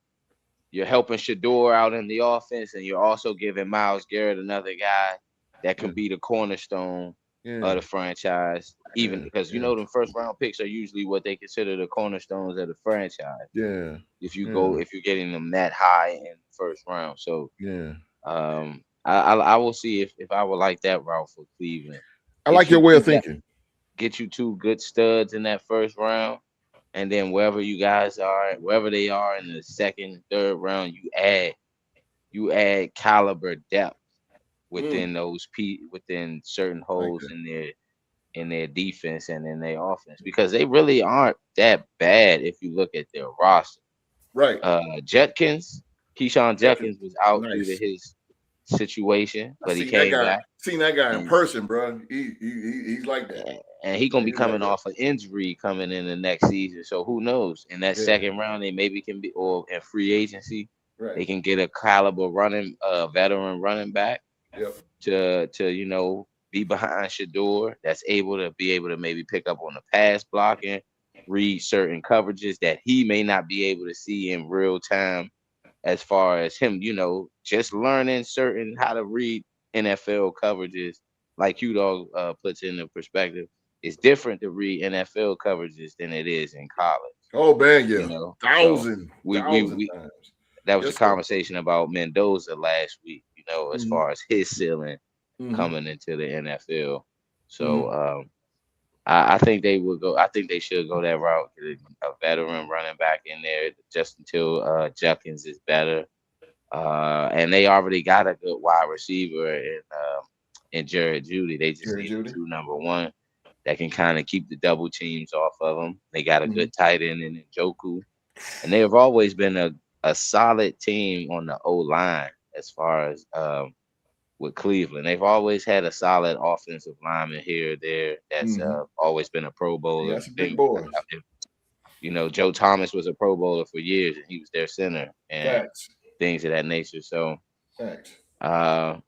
S6: helping Shador out in the offense, and you're also giving Myles Garrett another guy that can be the cornerstone of the franchise. Even because them first round picks are usually what they consider the cornerstones of the franchise.
S1: Yeah.
S6: If you're getting them that high in the first round, so I will see if I would like that route for Cleveland.
S1: I like your way of thinking.
S6: Get you 2 good studs in that first round, and then wherever they are in the second, third round, you add caliber depth within within certain holes in their defense and in their offense, because they really aren't that bad if you look at their roster.
S1: Right.
S6: Keyshawn Judkins was out due to his situation, but he came back.
S1: Seen that guy in person, bro. He's like that.
S6: And he's gonna be coming off an injury coming in the next season. So who knows? In that second round, they maybe can be, or in free agency, they can get a caliber veteran running back to be behind Shador, that's able to maybe pick up on the pass blocking, read certain coverages that he may not be able to see in real time, as far as him, just learning how to read NFL coverages, like Q-Dog puts into perspective. It's different to read NFL coverages than it is in college.
S1: Oh man, yeah, thousand times.
S6: That was a conversation about Mendoza last week. As far as his ceiling coming into the NFL. So I think they will go. I think they should go that route. Get a veteran running back in there just until Judkins is better. And they already got a good wide receiver in Jared Jeudy. They just need a true number one that can kind of keep the double teams off of them. They got a good tight end in Njoku. And they have always been a solid team on the O-line as far as with Cleveland. They've always had a solid offensive lineman here or there that's always been a Pro Bowler.
S1: That's a big boy.
S6: Joe Thomas was a Pro Bowler for years, and he was their center and things of that nature. So I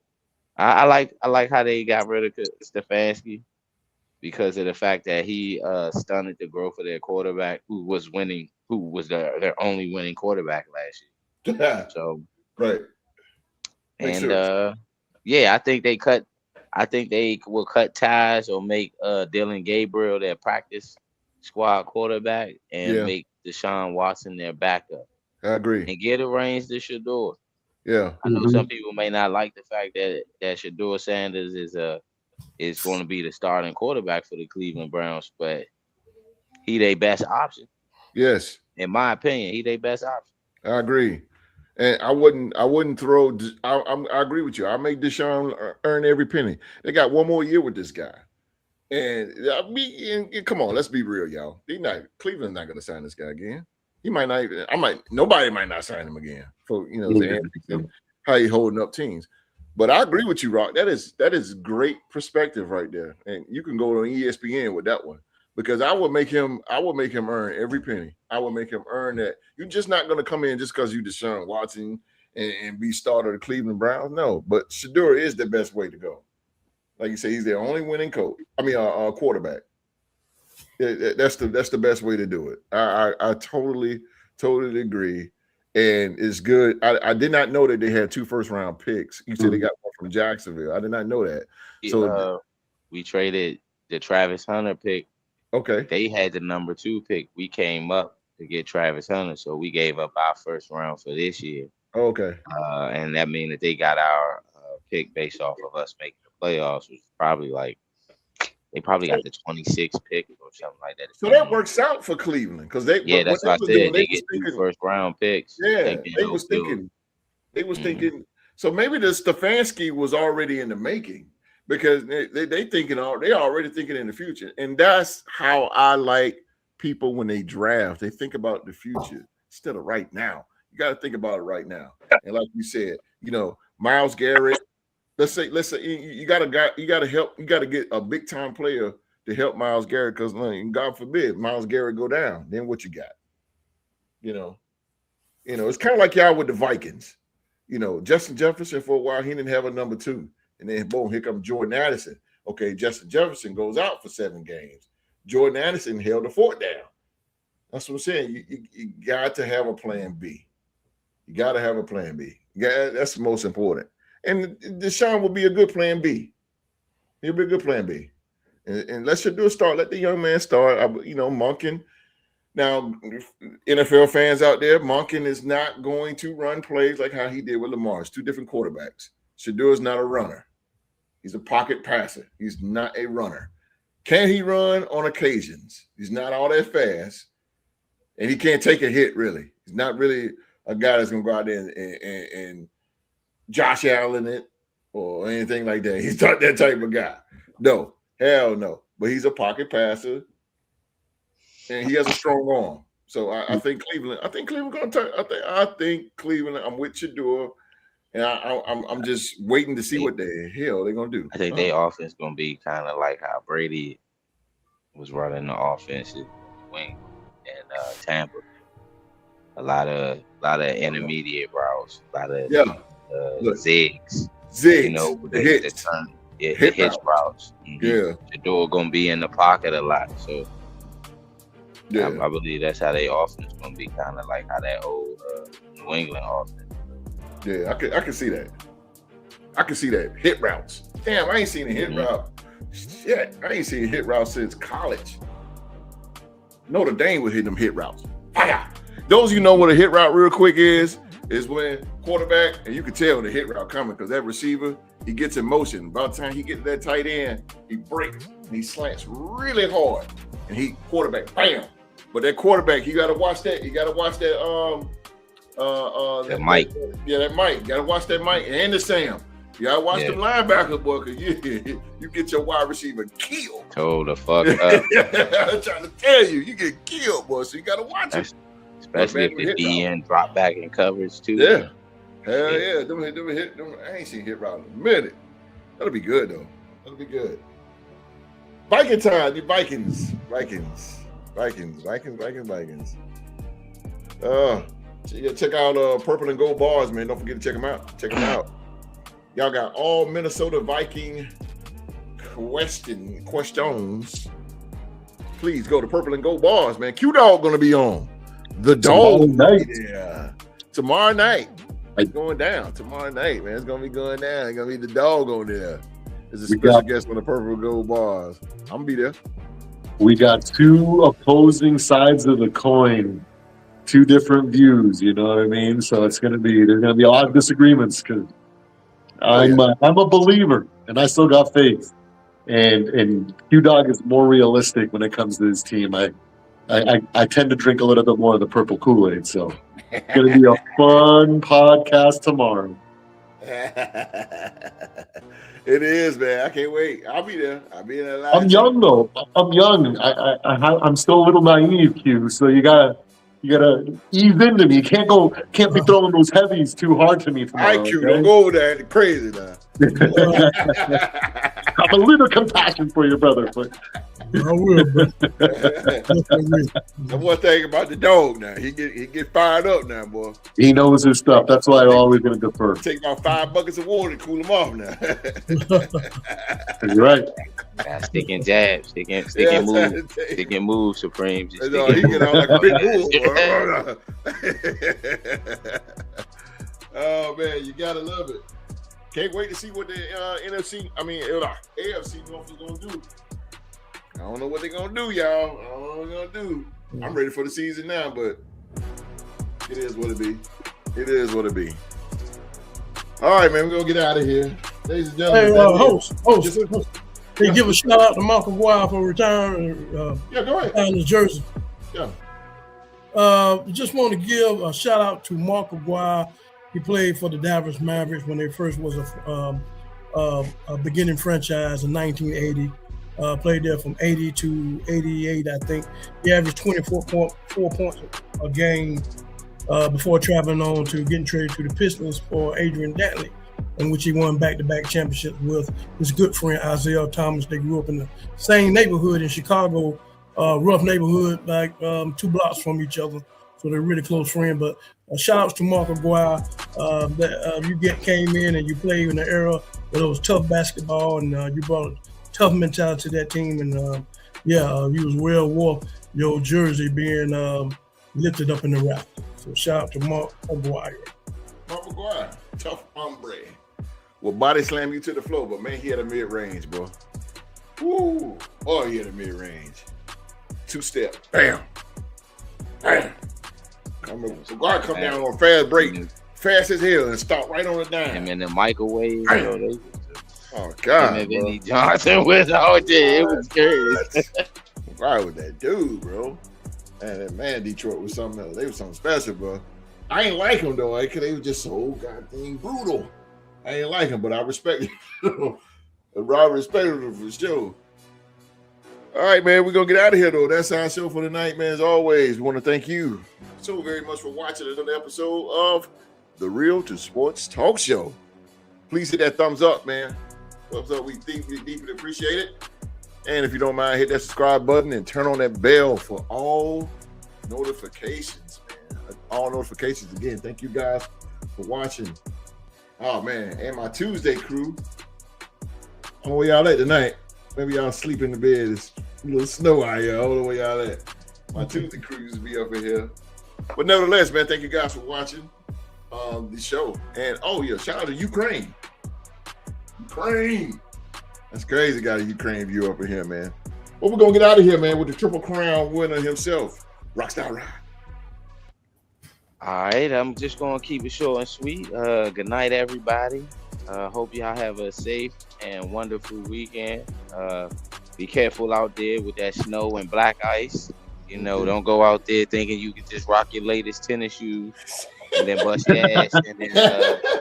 S6: like how they got rid of Stefanski, because of the fact that he stunted the growth of their quarterback, who was their only winning quarterback last year. So I think they will cut ties or make Dylan Gabriel their practice squad quarterback and make Deshaun Watson their backup.
S1: I agree.
S6: And get a range to Shador.
S1: Yeah.
S6: I know some people may not like the fact that Shador Sanders is going to be the starting quarterback for the Cleveland Browns, but he their best option.
S1: Yes.
S6: In my opinion, he their best option.
S1: I agree. And I wouldn't throw. I agree with you. I make Deshaun earn every penny. They got one more year with this guy, and come on, let's be real, y'all. Cleveland's not going to sign this guy again. He might not even. Nobody might not sign him again for how he holding up teams. But I agree with you, Rock. That is great perspective right there, and you can go on ESPN with that one. Because I would make him earn every penny. I would make him earn that. You're just not going to come in just because you Deshaun Watson and be starter of the Cleveland Browns. No, but Shador is the best way to go. Like you say, he's their only winning quarterback. That's the best way to do it. I totally agree, and it's good. I did not know that they had 2 first-round picks. You said they got one from Jacksonville. I did not know that. So
S6: we traded the Travis Hunter pick.
S1: Okay.
S6: They had the number 2 pick. We came up to get Travis Hunter, so we gave up our first round for this year.
S1: Okay.
S6: And that means that they got our pick based off of us making the playoffs, which is probably they probably got the 26th pick or something like that.
S1: So that works out for Cleveland, because that's what I said.
S6: They get 2 first round picks.
S1: Yeah, they was thinking. So maybe the Stefanski was already in the making. Because they already thinking in the future. And that's how I like people when they draft. They think about the future instead of right now. You got to think about it right now. And like you said, Myles Garrett, let's say you got to get a big time player to help Myles Garrett, because God forbid Myles Garrett go down. Then what you got? It's kind of like y'all with the Vikings. Justin Jefferson for a while, he didn't have a number 2. And then boom, here comes Jordan Addison. Okay, Justin Jefferson goes out for 7 games. Jordan Addison held the fort down. That's what I'm saying. You got to have a plan B. You got to have a plan B. Yeah, that's the most important. And Deshaun will be a good plan B. He'll be a good plan B. And let's just do a start. Let the young man start. Monken. Now, NFL fans out there, Monken is not going to run plays like how he did with Lamar. It's 2 different quarterbacks. Shedeur is not a runner. He's a pocket passer. He's not a runner. Can he run on occasions? He's not all that fast. And he can't take a hit, really. He's not really a guy that's going to go out there and Josh Allen it or anything like that. He's not that type of guy. No, hell no. But he's a pocket passer, and he has a strong arm. So I think Cleveland. I think Cleveland going to turn. I think Cleveland. I'm with Shedeur, and I'm just waiting to see what the hell they're going to do.
S6: I think their offense going to be kind of like how Brady was running the offense in Wing and Tampa. A lot of intermediate routes, a lot of zigs.
S1: The hits.
S6: The hitch routes. Mm-hmm.
S1: Yeah.
S6: Shedeur gonna be in the pocket a lot, so
S1: yeah,
S6: I believe that's how their offense gonna be, kind of like how that old New England offense.
S1: Yeah, I can see that. I can see that. Hit routes. Damn, I ain't seen a hit route. Shit, I ain't seen a hit route since college. Notre Dame was hitting them hit routes. Fire. Those of you know what a hit route real quick is when quarterback, and you can tell the hit route coming because that receiver, he gets in motion. By the time he gets to that tight end, he breaks and he slants really hard. And he quarterback, bam. But that quarterback, you gotta watch that. You gotta watch that
S6: that Mike.
S1: That Mike. You gotta watch that Mike and the Sam. You gotta watch them linebackers, boy, because you get your wide receiver killed.
S6: Told the fuck up.
S1: I'm trying to tell you, you get killed, boy. So you gotta watch it.
S6: Especially if the DN drop back in coverage too.
S1: Yeah. Hell yeah. Them hit. I ain't seen hit route in a minute. That'll be good though. That'll be good. Viking time. The Vikings. Check out Purple and Gold Bars, man. Don't forget to check them out. Y'all got all Minnesota Viking questions. Please go to Purple and Gold Bars, man. Q-Dog gonna be on. The dog night. Yeah. Tomorrow night. It's going down. Tomorrow night, man. It's gonna be going down. It's gonna be the dog on there. It's a special guest on the Purple and Gold Bars. I'm gonna be there.
S4: We got 2 opposing sides of the coin, 2 different views. You know what I mean? So there's gonna be a lot of disagreements because I'm a believer and I still got faith. And Q-Dog is more realistic when it comes to his team. I tend to drink a little bit more of the purple Kool-Aid, so it's going to be a fun podcast tomorrow.
S1: It is, man. I can't wait. I'll be there. I'll be in there live.
S4: I'm young, though. I'm young. I'm still a little naive, Q, so you gotta ease into me. You can't be throwing those heavies too hard to me tomorrow.
S1: All right, Q, don't go over there crazy now.
S4: Have a little compassion for your brother, but
S5: I will, bro.
S1: That's one thing about the dog now. He get fired up now, boy.
S4: He knows his stuff. That's why I'm always going to defer.
S1: Take about 5 buckets of water to cool him off now.
S4: You're right.
S6: Stick and jab, stick and move, Supreme.
S1: He get out like a big bull. Oh man, you gotta love it. Can't wait to see what the AFC North is gonna do. I don't know what they're gonna do, y'all. I don't know what they're gonna do. I'm ready for the season now, but it is what it be. It is what it be. All right, man, we're gonna get out of here. Ladies and gentlemen.
S5: Hey, host. Can you give a shout out to Mark McGuire for retiring?
S1: Yeah, go ahead.
S5: Down in Jersey.
S1: Yeah.
S5: Just want to give a shout out to Mark McGuire. He played for the Dallas Mavericks when they first was a beginning franchise in 1980. Played there from 80 to 88, I think. He averaged 24.4 points a game before traveling on to getting traded to the Pistons for Adrian Dantley, in which he won back-to-back championships with his good friend Isaiah Thomas. They grew up in the same neighborhood in Chicago, rough neighborhood, like 2 blocks from each other. so they're really close friends. But shout outs to Mark McGuire. You came in and you played in the era where it was tough basketball, and you brought a tough mentality to that team. And you was well worth your jersey being lifted up in the rafters. So shout out to Mark McGuire.
S1: Mark McGuire, tough hombre. Will body slam you to the floor, but man, he had a mid-range, bro. Woo! Oh, he had a mid-range. 2-step. Bam. Bam. McGuire come down on a fast break, fast as hell, and stop right on the dime.
S6: Him in the microwave.
S1: Oh, God.
S6: And Vinny Johnson was out there. It was crazy.
S1: McGuire was that dude, bro. And man, Detroit was something else. They was something special, bro. I ain't like him, though, because they were just so goddamn brutal. I ain't like him, but I respect him. I respect him for sure. All right, man, we're going to get out of here, though. That's our show for tonight, man. As always, we want to thank you so very much for watching another episode of the Real to Sports Talk Show. Please hit that thumbs up, man. Thumbs up, we deeply appreciate it. And if you don't mind, hit that subscribe button and turn on that bell for all notifications, man. All notifications. Again, thank you guys for watching. Oh, man. And my Tuesday crew. I don't know where y'all at tonight. Maybe y'all sleep in the bed. It's a little snow out here. I don't know where y'all at. My Tuesday crew used to be up in here. But nevertheless, man, thank you guys for watching the show. And, shout out to Ukraine. Ukraine. That's crazy. Got a Ukraine view up in here, man. Well, we're going to get out of here, man, with the Triple Crown winner himself, Rockstar Rod.
S6: All right, I'm just going to keep it short and sweet. Good night, everybody. Hope y'all have a safe and wonderful weekend. Be careful out there with that snow and black ice. You know, don't go out there thinking you can just rock your latest tennis shoes and then bust your ass and then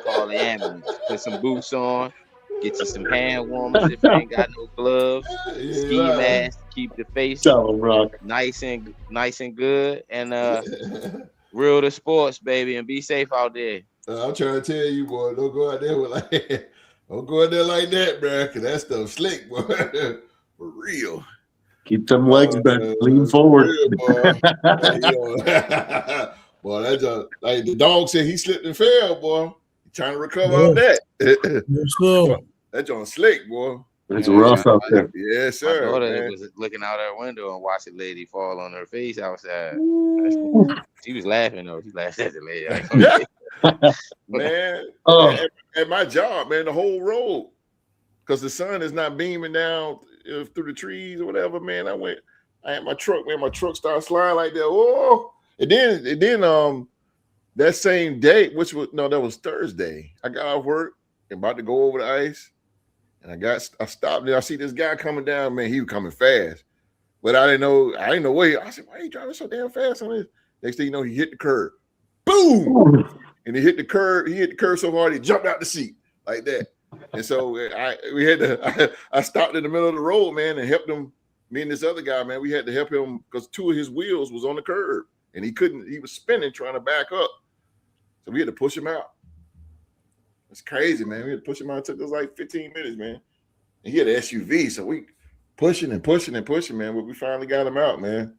S6: call the ambulance. Put some boots on. Get you some hand warmers if you ain't got no gloves. Ski mask to keep the face nice and good. And real to sports, baby, and be safe out there.
S1: I'm trying to tell you, boy, don't go out there like that, bro, because that stuff slick, boy. For real.
S4: Keep them legs bent. Lean forward.
S1: Real, boy, that's like the dog said he slipped and fell, boy. He trying to recover on that. That's on slick, boy.
S4: It's rough out there.
S1: Yes, sir.
S6: My daughter was looking out her window and watched a lady fall on her face outside. She was laughing, though. She laughed at the lady.
S1: Man, at my job, man, the whole road, because the sun is not beaming down through the trees or whatever, man. I had my truck, man. My truck started sliding like that. Oh, and then that same day, that was Thursday. I got off work and about to go over the ice, and I stopped there. I see this guy coming down, man. He was coming fast, but I didn't know where. I said, why are you driving so damn fast on this? Next thing you know, he hit the curb. Boom! And he hit the curb. He hit the curb so hard he jumped out the seat like that. And so I stopped in the middle of the road, man, and helped him. Me and this other guy, man, we had to help him because 2 of his wheels was on the curb and he was spinning trying to back up. So we had to push him out. It's crazy, man. We had to push him out. It took us like 15 minutes, man. And he had an SUV, so we pushing, man. But we finally got him out, man.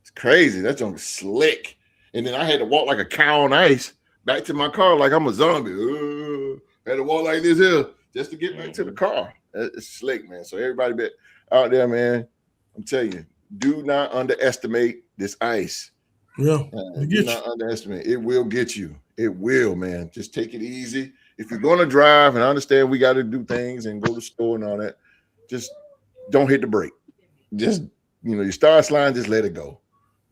S1: It's crazy. That junk is slick. And then I had to walk like a cow on ice back to my car like I'm a zombie. Had to walk like this here just to get back to the car. It's slick, man. So everybody out there, man, I'm telling you, do not underestimate this ice.
S5: Yeah.
S1: Do not underestimate. It will get you. It will, man. Just take it easy. If you're going to drive, and I understand we got to do things and go to the store and all that, just don't hit the brake. Just, you start sliding, just let it go.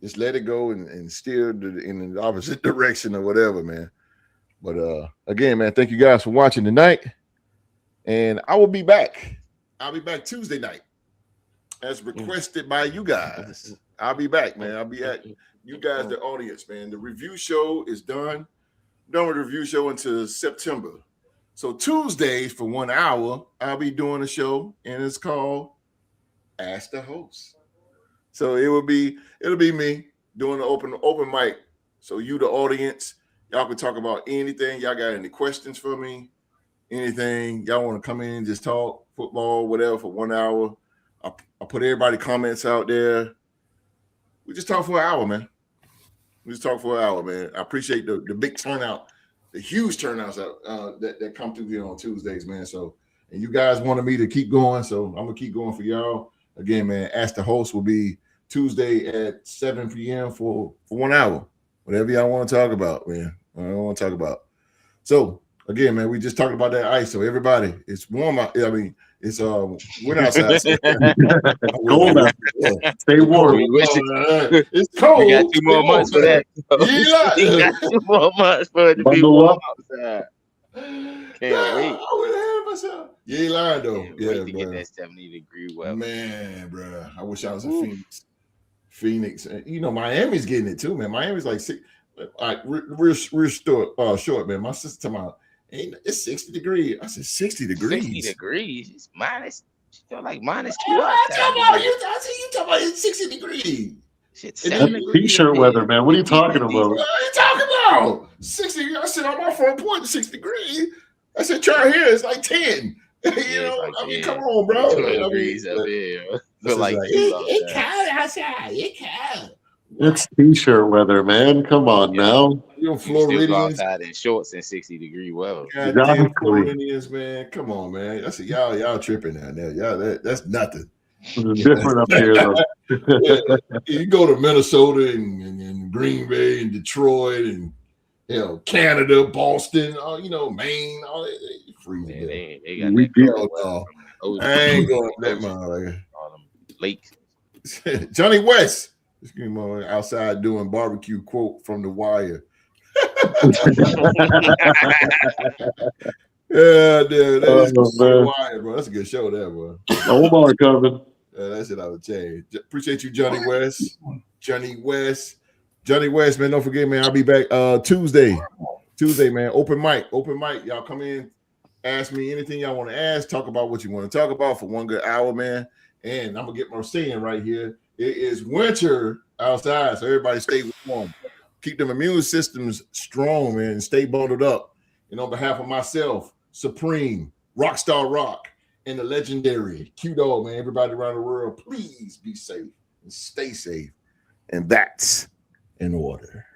S1: Just let it go and steer in the opposite direction or whatever, man. But again, man, thank you guys for watching tonight. And I will be back. I'll be back Tuesday night as requested by you guys. I'll be back, man. I'll be at you guys, the audience, man. The review show is done. I'm done with the review show until September. So Tuesdays for 1 hour, I'll be doing a show, and it's called Ask the Host. So it'll be me doing the open mic. So you, the audience, y'all can talk about anything. Y'all got any questions for me? Anything y'all want to come in and just talk football, whatever, for 1 hour? I'll put everybody comments out there. We just talk for an hour, man. We just talked for an hour, man. I appreciate the big turnout, the huge turnouts that come through here on Tuesdays, man. So, and you guys wanted me to keep going, so I'm gonna keep going for y'all. Again, man, Ask the Host will be Tuesday at 7 p.m. for 1 hour. Whatever y'all want to talk about, man. I don't want to talk about. So again, man, we just talked about that ice. So everybody, it's warm out. I mean, it's we're outside. So.
S4: Cold out. Stay warm.
S1: It's cold.
S6: We got 2 more months for that.
S1: Yeah.
S6: We got 2 more months for it to be warm outside. Can't wait.
S1: You ain't lying though.
S6: Can't wait to get that 70-degree weather.
S1: Man, bro, I wish I was in Phoenix. You know, Miami's getting it too, man. Miami's like 6. Real short, man. My sister talking about it's 60 degrees. I said 60 degrees.
S6: 60 degrees. It's minus. She feel like minus 2.
S1: You talking about it's 60 degrees.
S6: Shit's
S4: t-shirt weather, man. What are you talking about?
S1: What are you talking about? 60. I said on my front porch, 6 degrees. I said, try here, it's like 10. You know, like, I mean, come on, bro.
S6: 12 degrees up here. Feel like
S1: it's cold outside. It's cold.
S4: It's t-shirt weather, man. Come on now.
S1: You Floridians
S6: outside in shorts and 60-degree weather.
S1: Goddamn Floridians, man. Come on, man. I said y'all tripping out there. Y'all that's nothing.
S4: It's different up here, though.
S1: You go to Minnesota and Green Bay and Detroit and Canada, Boston, Maine, all that. Freezing.
S6: Yeah, they got that.
S1: I ain't going to that motherfucker.
S6: All them lakes.
S1: Johnny West. Outside doing barbecue quote from The Wire. Yeah, dude. That's The Wire, bro. That's a good show there, bro.
S4: Omar coming.
S1: That's it. I would change. Appreciate you, Johnny West. Johnny West, man. Don't forget, man. I'll be back Tuesday, man. Open mic. Y'all come in, ask me anything y'all want to ask. Talk about what you want to talk about for 1 good hour, man. And I'm gonna get my saying right here. It is winter outside, so everybody stay warm. Keep them immune systems strong, man, and stay bundled up. And on behalf of myself, Supreme, Rockstar Rock, and the legendary Q-Dog, man, everybody around the world, please be safe and stay safe. And that's in order.